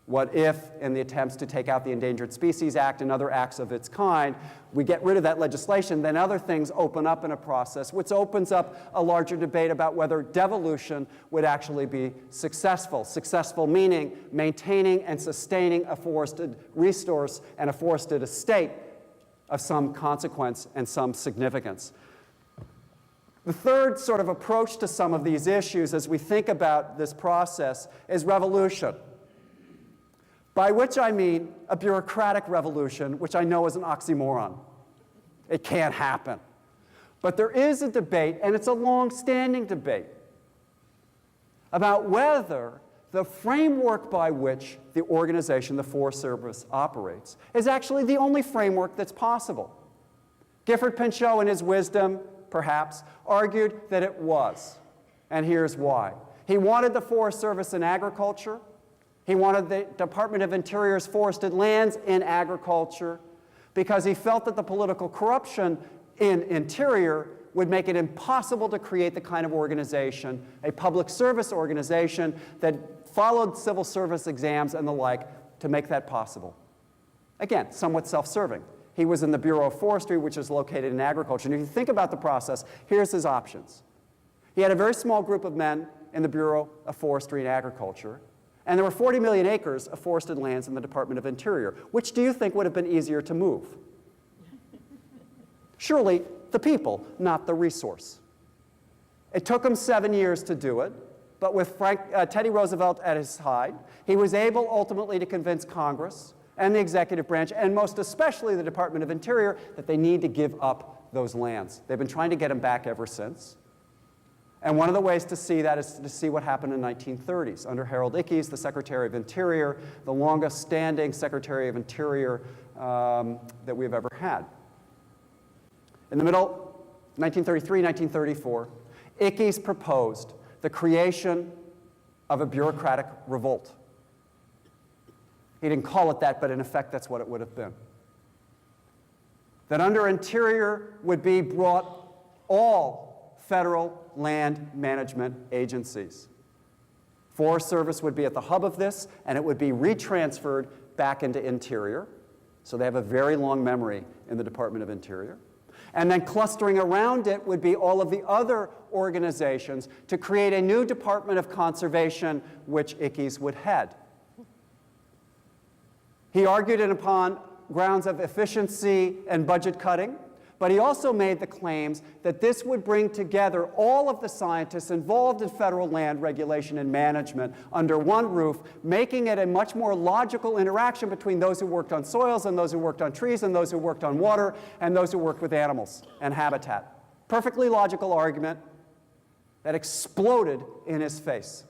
What if, in the attempts to take out the Endangered Species Act and other acts of its kind, we get rid of that legislation, then other things open up in a process, which opens up a larger debate about whether devolution would actually be successful. Successful meaning maintaining and sustaining a forested resource and a forested estate of some consequence and some significance. The third sort of approach to some of these issues as we think about this process is revolution. By which I mean a bureaucratic revolution, which I know is an oxymoron. It can't happen. But there is a debate, and it's a long-standing debate, about whether the framework by which the organization, the Forest Service, operates is actually the only framework that's possible. Gifford Pinchot, in his wisdom, perhaps, argued that it was. And here's why. He wanted the Forest Service in agriculture. He wanted the Department of Interior's forested lands in agriculture because he felt that the political corruption in Interior would make it impossible to create the kind of organization, a public service organization that followed civil service exams and the like to make that possible. Again, somewhat self-serving. He was in the Bureau of Forestry, which is located in agriculture. And if you think about the process, here's his options. He had a very small group of men in the Bureau of Forestry and Agriculture. And there were 40 million acres of forested lands in the Department of Interior. Which do you think would have been easier to move? Surely the people, not the resource. It took him 7 years to do it, but with Teddy Roosevelt at his side, he was able ultimately to convince Congress and the executive branch, and most especially the Department of Interior, that they need to give up those lands. They've been trying to get them back ever since. And one of the ways to see that is to see what happened in the 1930s under Harold Ickes, the Secretary of Interior, the longest-standing Secretary of Interior that we've ever had. In the middle, 1933, 1934, Ickes proposed the creation of a bureaucratic revolt. He didn't call it that, but in effect, that's what it would have been. That under Interior would be brought all federal land management agencies. Forest Service would be at the hub of this, and it would be retransferred back into Interior. So they have a very long memory in the Department of Interior. And then clustering around it would be all of the other organizations to create a new Department of Conservation, which Ickes would head. He argued it upon grounds of efficiency and budget cutting, But he also made the claims that this would bring together all of the scientists involved in federal land regulation and management under one roof, making it a much more logical interaction between those who worked on soils and those who worked on trees and those who worked on water and those who worked with animals and habitat. Perfectly logical argument that exploded in his face.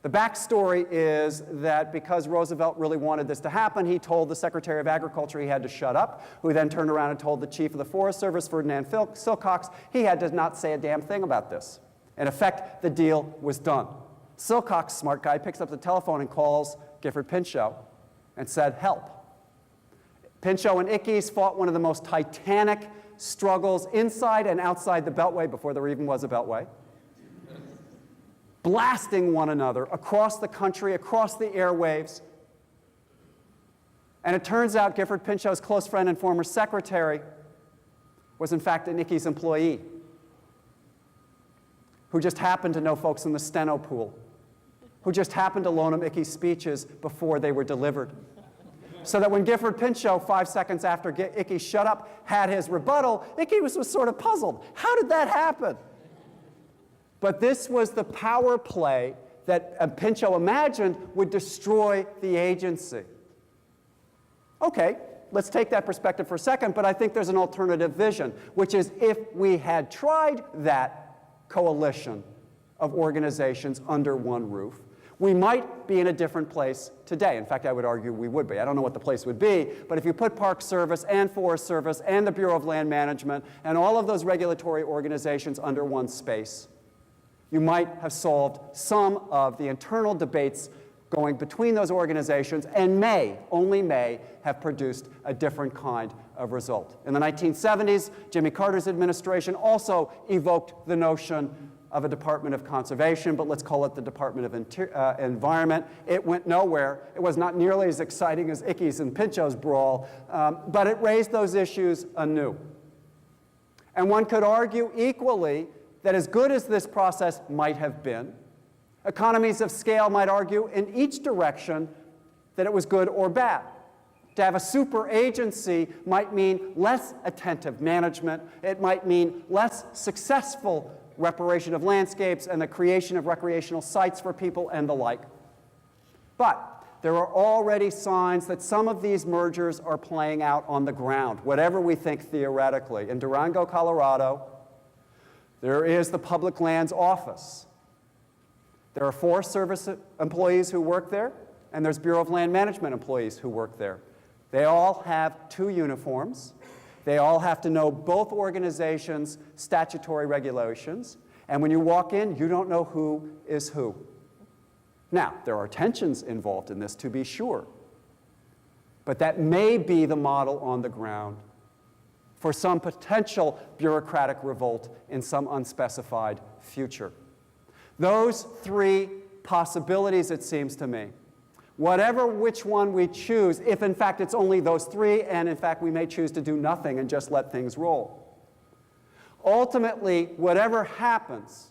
The backstory is that because Roosevelt really wanted this to happen, he told the Secretary of Agriculture he had to shut up, who then turned around and told the Chief of the Forest Service, Ferdinand Silcox, he had to not say a damn thing about this. In effect, the deal was done. Silcox, smart guy, picks up the telephone and calls Gifford Pinchot and said, help. Pinchot and Ickes fought one of the most titanic struggles inside and outside the Beltway before there even was a Beltway, blasting one another across the country, across the airwaves. And it turns out Gifford Pinchot's close friend and former secretary was in fact an Ickes employee who just happened to know folks in the steno pool, who just happened to loan him Ickes speeches before they were delivered. So that when Gifford Pinchot, 5 seconds after Ickes shut up, had his rebuttal, Ickes was sort of puzzled. How did that happen? But this was the power play that Pinchot imagined would destroy the agency. Okay, let's take that perspective for a second, but I think there's an alternative vision, which is if we had tried that coalition of organizations under one roof, we might be in a different place today. In fact, I would argue we would be. I don't know what the place would be, but if you put Park Service and Forest Service and the Bureau of Land Management and all of those regulatory organizations under one space, you might have solved some of the internal debates going between those organizations and may, only may, have produced a different kind of result. In the 1970s, Jimmy Carter's administration also evoked the notion of a Department of Conservation, but let's call it the Department of Environment. It went nowhere. It was not nearly as exciting as Ickes and Pinchot's brawl, but it raised those issues anew. And one could argue equally that as good as this process might have been, economies of scale might argue in each direction that it was good or bad. To have a super agency might mean less attentive management. It might mean less successful reparation of landscapes and the creation of recreational sites for people and the like. But there are already signs that some of these mergers are playing out on the ground, whatever we think theoretically. In Durango, Colorado, there is the Public Lands Office. There are Forest Service employees who work there, and there's Bureau of Land Management employees who work there. They all have 2 uniforms. They all have to know both organizations' statutory regulations. And when you walk in, you don't know who is who. Now, there are tensions involved in this, to be sure. But that may be the model on the ground for some potential bureaucratic revolt in some unspecified future. Those 3 possibilities, it seems to me, which one we choose, if in fact it's only those 3, and in fact we may choose to do nothing and just let things roll. Ultimately, whatever happens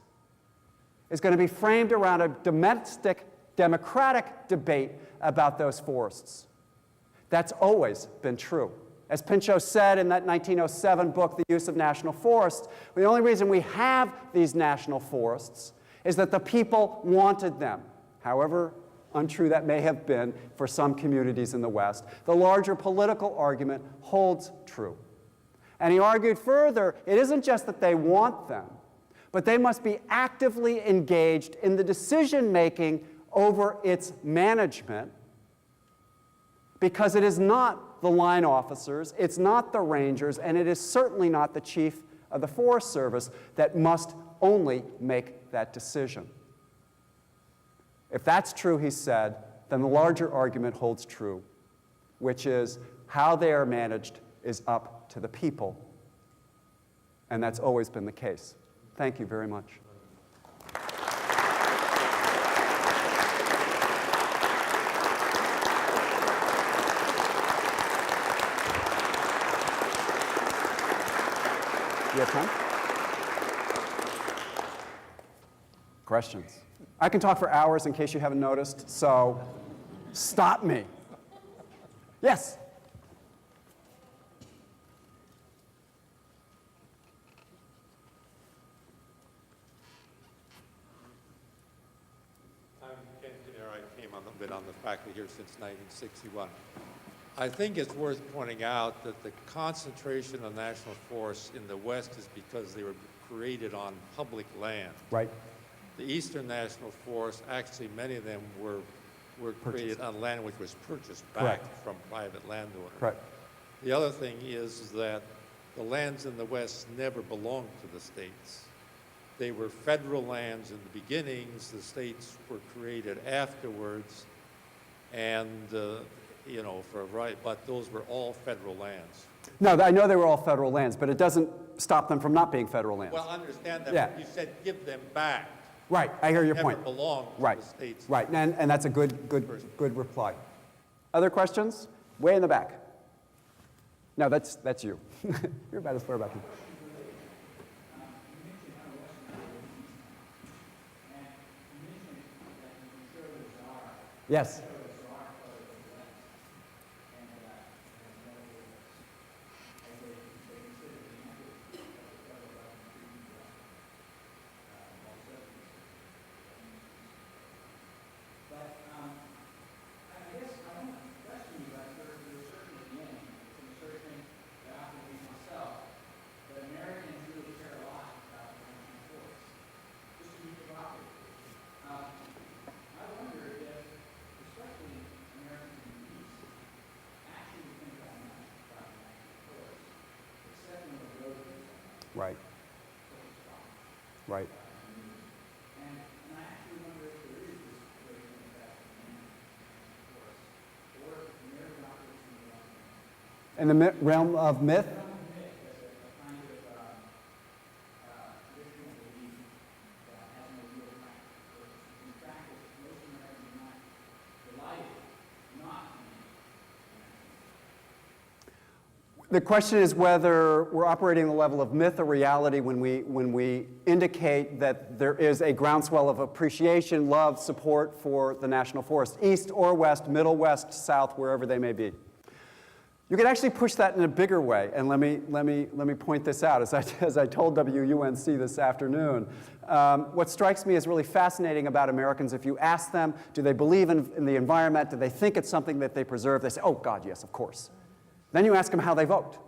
is going to be framed around a domestic, democratic debate about those forests. That's always been true. As Pinchot said in that 1907 book, The Use of National Forests, the only reason we have these national forests is that the people wanted them, however untrue that may have been for some communities in the West. The larger political argument holds true. And he argued further, it isn't just that they want them, but they must be actively engaged in the decision-making over its management, because it is not the line officers, it's not the rangers, and it is certainly not the chief of the Forest Service that must only make that decision. If that's true, he said, then the larger argument holds true, which is how they are managed is up to the people. And that's always been the case. Thank you very much. You have time? Questions? I can talk for hours in case you haven't noticed, so stop me. Yes? been on the faculty here since 1961. I think it's worth pointing out that the concentration of national forests in the West is because they were created on public land. Right. The Eastern National Forests, actually many of them were created on land which was purchased back from private landowners. Correct. The other thing is that the lands in the West never belonged to the states. They were federal lands in the beginnings. The states were created afterwards, and you know, but those were all federal lands. No, I know they were all federal lands, but it doesn't stop them from not being federal lands. Well, understand that. Yeah. You said give them back. Right, I hear your Never point. belonged to Right, the states. right, and that's a good reply. Other questions? Way in the back. No, that's you. You're about as far back. Yes. Right. Right. In the realm of myth? The question is whether we're operating at the level of myth or reality when we indicate that there is a groundswell of appreciation, love, support for the national forest, east or west, middle, west, south, wherever they may be. You can actually push that in a bigger way, and let me point this out. As I told WUNC this afternoon, what strikes me as really fascinating about Americans, if you ask them, do they believe in the environment, do they think it's something that they preserve, they say, oh God, yes, of course. Then you ask them how they vote.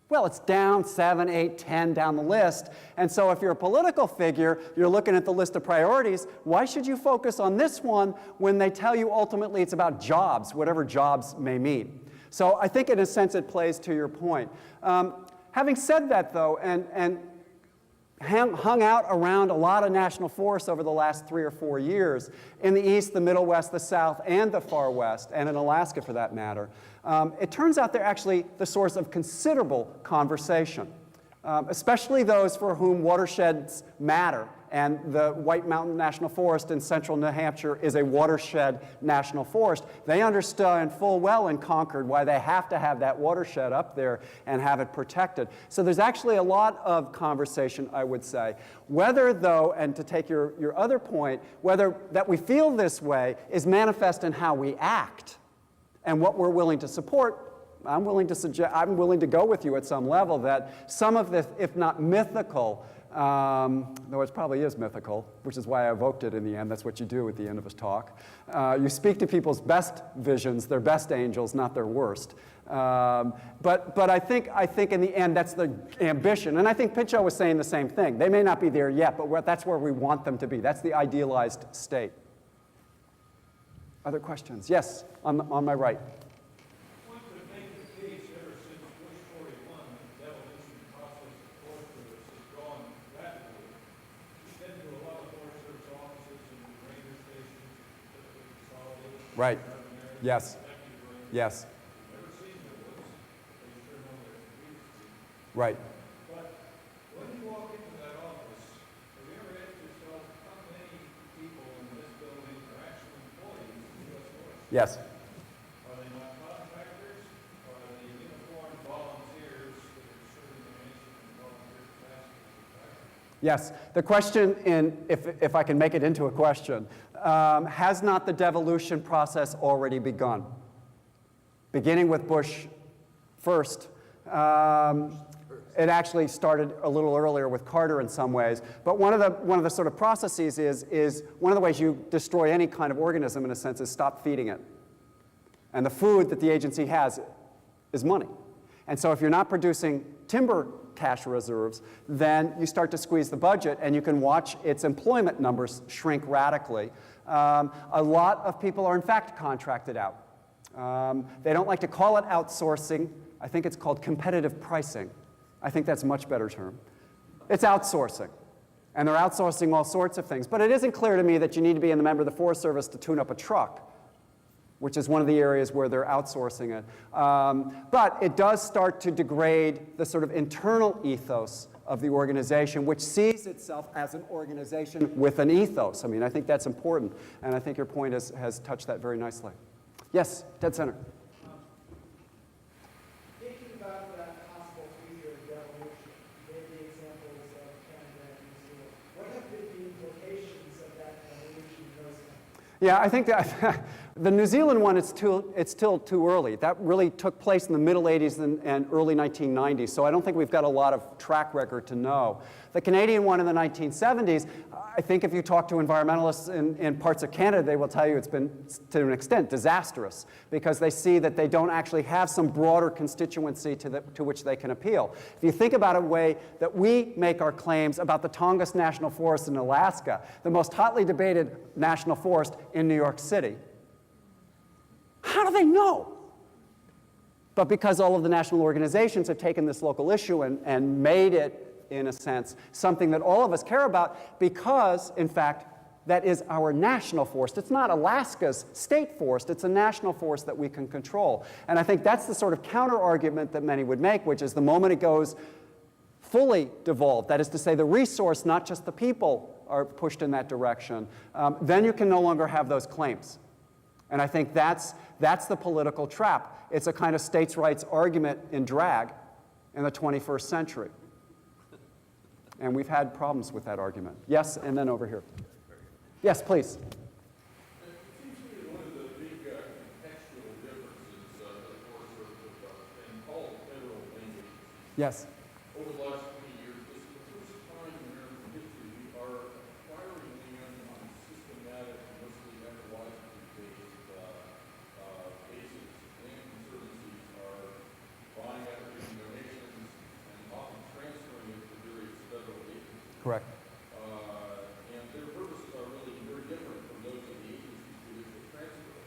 Well, it's down 7, 8, 10 down the list. And so if you're a political figure, you're looking at the list of priorities, why should you focus on this one when they tell you ultimately it's about jobs, whatever jobs may mean? So I think in a sense it plays to your point. Having said that though, and hung out around a lot of national forests over the last 3 or 4 years, in the east, the middle west, the south, and the far west, and in Alaska for that matter, it turns out they're actually the source of considerable conversation, especially those for whom watersheds matter. And the White Mountain National Forest in central New Hampshire is a watershed national forest. They understand full well in Concord why they have to have that watershed up there and have it protected. So there's actually a lot of conversation, I would say. Whether, though, and to take your other point, whether that we feel this way is manifest in how we act and what we're willing to support. I'm willing to go with you at some level that some of this, if not mythical, though it probably is mythical, which is why I evoked it in the end. That's what you do at the end of a talk. You speak to people's best visions, their best angels, not their worst. But I think in the end that's the ambition. And I think Pinchot was saying the same thing. They may not be there yet, but that's where we want them to be. That's the idealized state. Other questions? Yes, on my right. One could make the case ever since Bush 41, the devolution process of Forest Service has gone rapidly. You've been to a lot of Forest Service offices and ranger stations, consolidated. Right. Yes. Yes. Never seen the woods. They sure know their communities. Right. But when you walk into that office, have you ever asked yourself how many people in this building are actually employees of the U.S. Forest? Yes. Are they not contractors? Or are they uniformed volunteers that are serving the nation in volunteer capacity? Yes. The question, if I can make it into a question, has not the devolution process already begun? Beginning with Bush first. It actually started a little earlier with Carter in some ways. But one of the sort of processes is one of the ways you destroy any kind of organism, in a sense, is stop feeding it. And the food that the agency has is money. And so if you're not producing timber cash reserves, then you start to squeeze the budget, and you can watch its employment numbers shrink radically. A lot of people are, in fact, contracted out. They don't like to call it outsourcing. I think it's called competitive pricing. I think that's a much better term. It's outsourcing. And they're outsourcing all sorts of things. But it isn't clear to me that you need to be a member of the Forest Service to tune up a truck, which is one of the areas where they're outsourcing it. But it does start to degrade the sort of internal ethos of the organization, which sees itself as an organization with an ethos. I mean, I think that's important, and I think your point has touched that very nicely. Yes, dead center. Thinking about that possible future of devolution, you gave the examples of Canada and New Zealand. What have been the implications of that devolution in those countries? Yeah, I think that the New Zealand one, it's still too early. That really took place in the middle 80s and early 1990s, so I don't think we've got a lot of track record to know. The Canadian one in the 1970s, I think if you talk to environmentalists in parts of Canada, they will tell you it's been, to an extent, disastrous, because they see that they don't actually have some broader constituency to which they can appeal. If you think about a way that we make our claims about the Tongass National Forest in Alaska, the most hotly debated national forest in New York City, how do they know? But because all of the national organizations have taken this local issue and made it, in a sense, something that all of us care about, because, in fact, that is our national forest. It's not Alaska's state forest. It's a national forest that we can control. And I think that's the sort of counter-argument that many would make, which is the moment it goes fully devolved, that is to say the resource, not just the people, are pushed in that direction, then you can no longer have those claims. And I think that's the political trap. It's a kind of states' rights argument in drag in the 21st century. And we've had problems with that argument. Yes, and then over here. Yes, please. It seems to me that one of the big contextual differences, of course, in all federal languages. Yes. Over the last 20 years, this is the first time in American history we are acquiring land on systematic, mostly ecologically based basis. Land conservancies are buying up giving donations and often transferring it to various federal agencies. Correct. And their purposes are really very different from those of the agencies to which they transfer.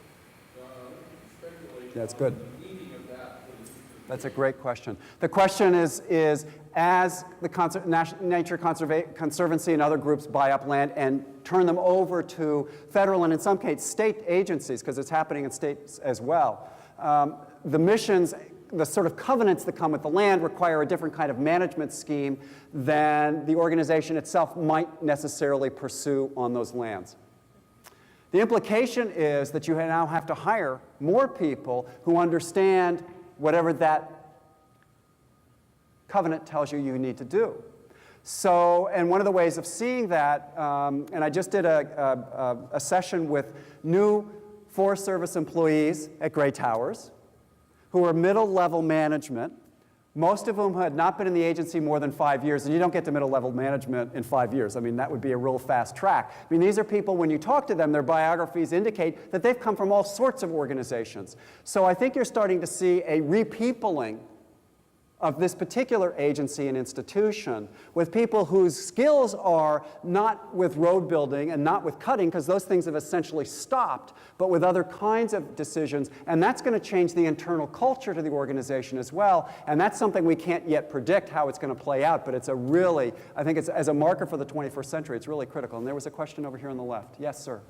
Speculate That's on good. the meaning of that for the future. That's a great question. The question is as the Nature Conservancy and other groups buy up land and turn them over to federal and in some cases state agencies, because it's happening in states as well, the missions, the sort of covenants that come with the land require a different kind of management scheme than the organization itself might necessarily pursue on those lands. The implication is that you now have to hire more people who understand whatever that covenant tells you you need to do. So, and one of the ways of seeing that, and I just did a session with new Forest Service employees at Gray Towers, who are middle-level management, most of whom had not been in the agency more than 5 years, and you don't get to middle-level management in 5 years. I mean, that would be a real fast track. I mean, these are people, when you talk to them, their biographies indicate that they've come from all sorts of organizations. So I think you're starting to see a repeopling of this particular agency and institution with people whose skills are not with road building and not with cutting, because those things have essentially stopped, but with other kinds of decisions. And that's going to change the internal culture to the organization as well. And that's something we can't yet predict how it's going to play out, but it's a really, I think it's, as a marker for the 21st century, it's really critical. And there was a question over here on the left. Yes, sir.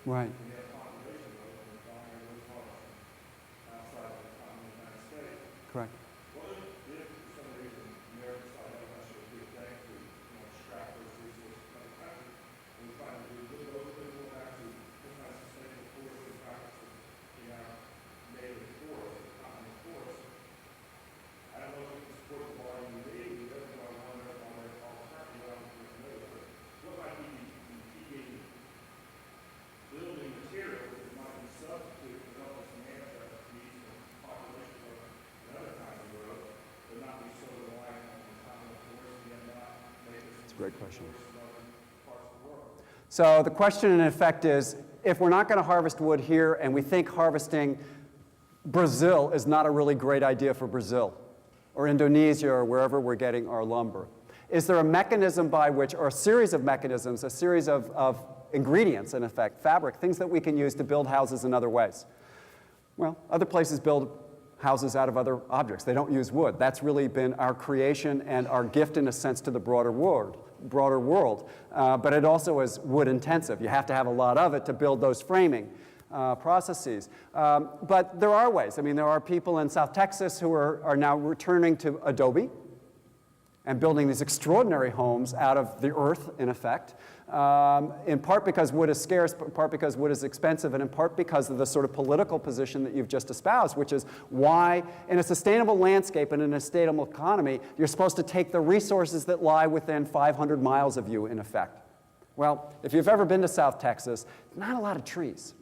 Right. Correct. a great question. So the question in effect is, if we're not going to harvest wood here and we think harvesting Brazil is not a really great idea for Brazil or Indonesia or wherever we're getting our lumber, is there a mechanism by which, or a series of mechanisms, a series of ingredients, in effect, fabric, things that we can use to build houses in other ways? Well, other places build houses out of other objects. They don't use wood. That's really been our creation and our gift, in a sense, to the broader world. But it also is wood intensive. You have to have a lot of it to build those framing processes. But there are ways. I mean, there are people in South Texas who are now returning to adobe and building these extraordinary homes out of the earth, in effect, in part because wood is scarce, in part because wood is expensive, and in part because of the sort of political position that you've just espoused, which is why, in a sustainable landscape and in a sustainable economy, you're supposed to take the resources that lie within 500 miles of you, in effect. Well, if you've ever been to South Texas, not a lot of trees.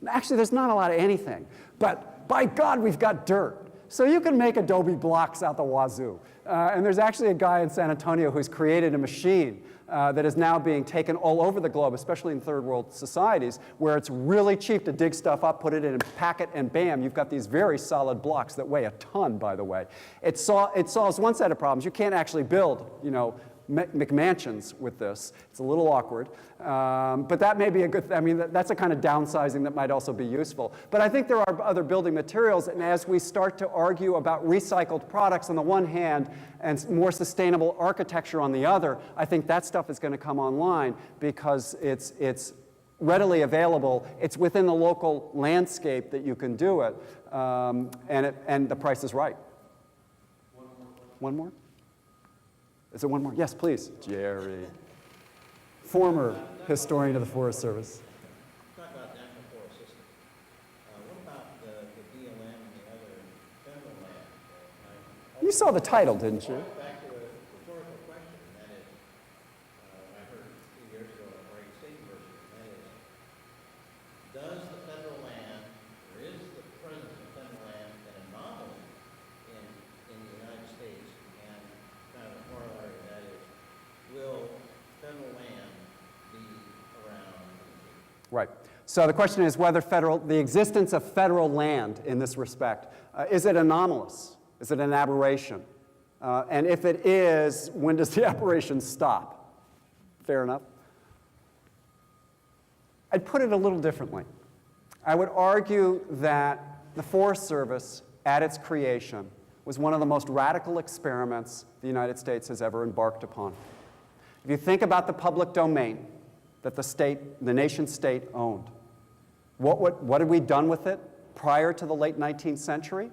Actually, there's not a lot of anything. But by God, we've got dirt. So you can make adobe blocks out the wazoo. And there's actually a guy in San Antonio who's created a machine that is now being taken all over the globe, especially in third world societies, where it's really cheap to dig stuff up, put it in, pack it, and bam, you've got these very solid blocks that weigh a ton, by the way. It solves one set of problems. You can't actually build, McMansions with this. It's a little awkward, but that may be a good, that's a kind of downsizing that might also be useful. But I think there are other building materials, and as we start to argue about recycled products on the one hand and more sustainable architecture on the other, I think that stuff is going to come online because it's readily available. It's within the local landscape that you can do it, and the price is right. One more? Is there one more? Yes, please. Jerry. Former historian of the Forest Service. Talk about national forest system. What about the BLM and the other federal land? You saw the title, didn't you? Back to a rhetorical question, and that is, I heard 2 years ago at Oregon State University, and that is, does the federal land, or is the presence of federal land an anomaly in the United States? And kind of a corollary of that is, will federal land be around? Right. So the question is whether the existence of federal land in this respect, is it anomalous? Is it an aberration? And if it is, when does the aberration stop? Fair enough. I'd put it a little differently. I would argue that the Forest Service, at its creation, was one of the most radical experiments the United States has ever embarked upon. If you think about the public domain that the nation state owned, what had we done with it prior to the late 19th century?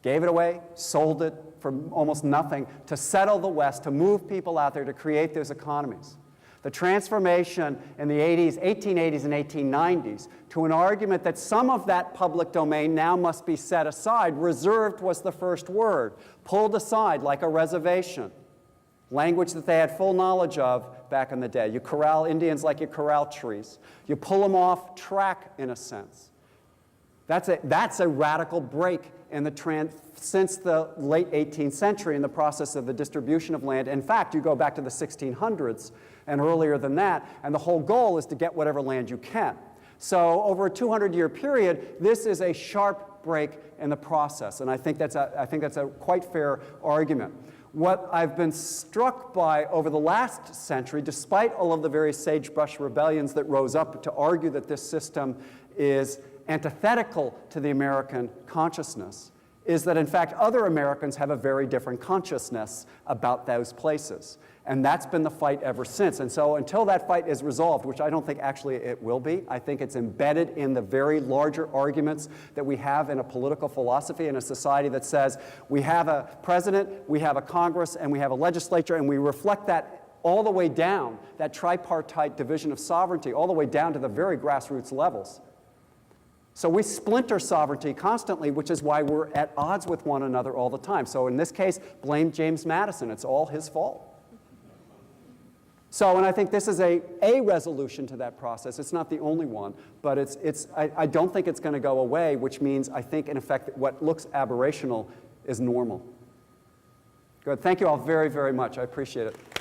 Gave it away, sold it for almost nothing to settle the West, to move people out there, to create those economies. The transformation in the 1880s and 1890s to an argument that some of that public domain now must be set aside. Reserved was the first word. Pulled aside like a reservation. Language that they had full knowledge of back in the day. You corral Indians like you corral trees. You pull them off track, in a sense. That's a radical break in since the late 18th century in the process of the distribution of land. In fact, you go back to the 1600s and earlier than that, and the whole goal is to get whatever land you can. So over a 200-year period, this is a sharp break in the process, and I think that's a quite fair argument. What I've been struck by over the last century, despite all of the various sagebrush rebellions that rose up to argue that this system is antithetical to the American consciousness, is that in fact other Americans have a very different consciousness about those places. And that's been the fight ever since. And so until that fight is resolved, which I don't think actually it will be, I think it's embedded in the very larger arguments that we have in a political philosophy in a society that says we have a president, we have a Congress, and we have a legislature, and we reflect that all the way down, that tripartite division of sovereignty, all the way down to the very grassroots levels. So we splinter sovereignty constantly, which is why we're at odds with one another all the time. So in this case, blame James Madison. It's all his fault. So, and I think this is a resolution to that process. It's not the only one, but I don't think it's going to go away, which means I think, in effect, what looks aberrational is normal. Good. Thank you all very, very much. I appreciate it.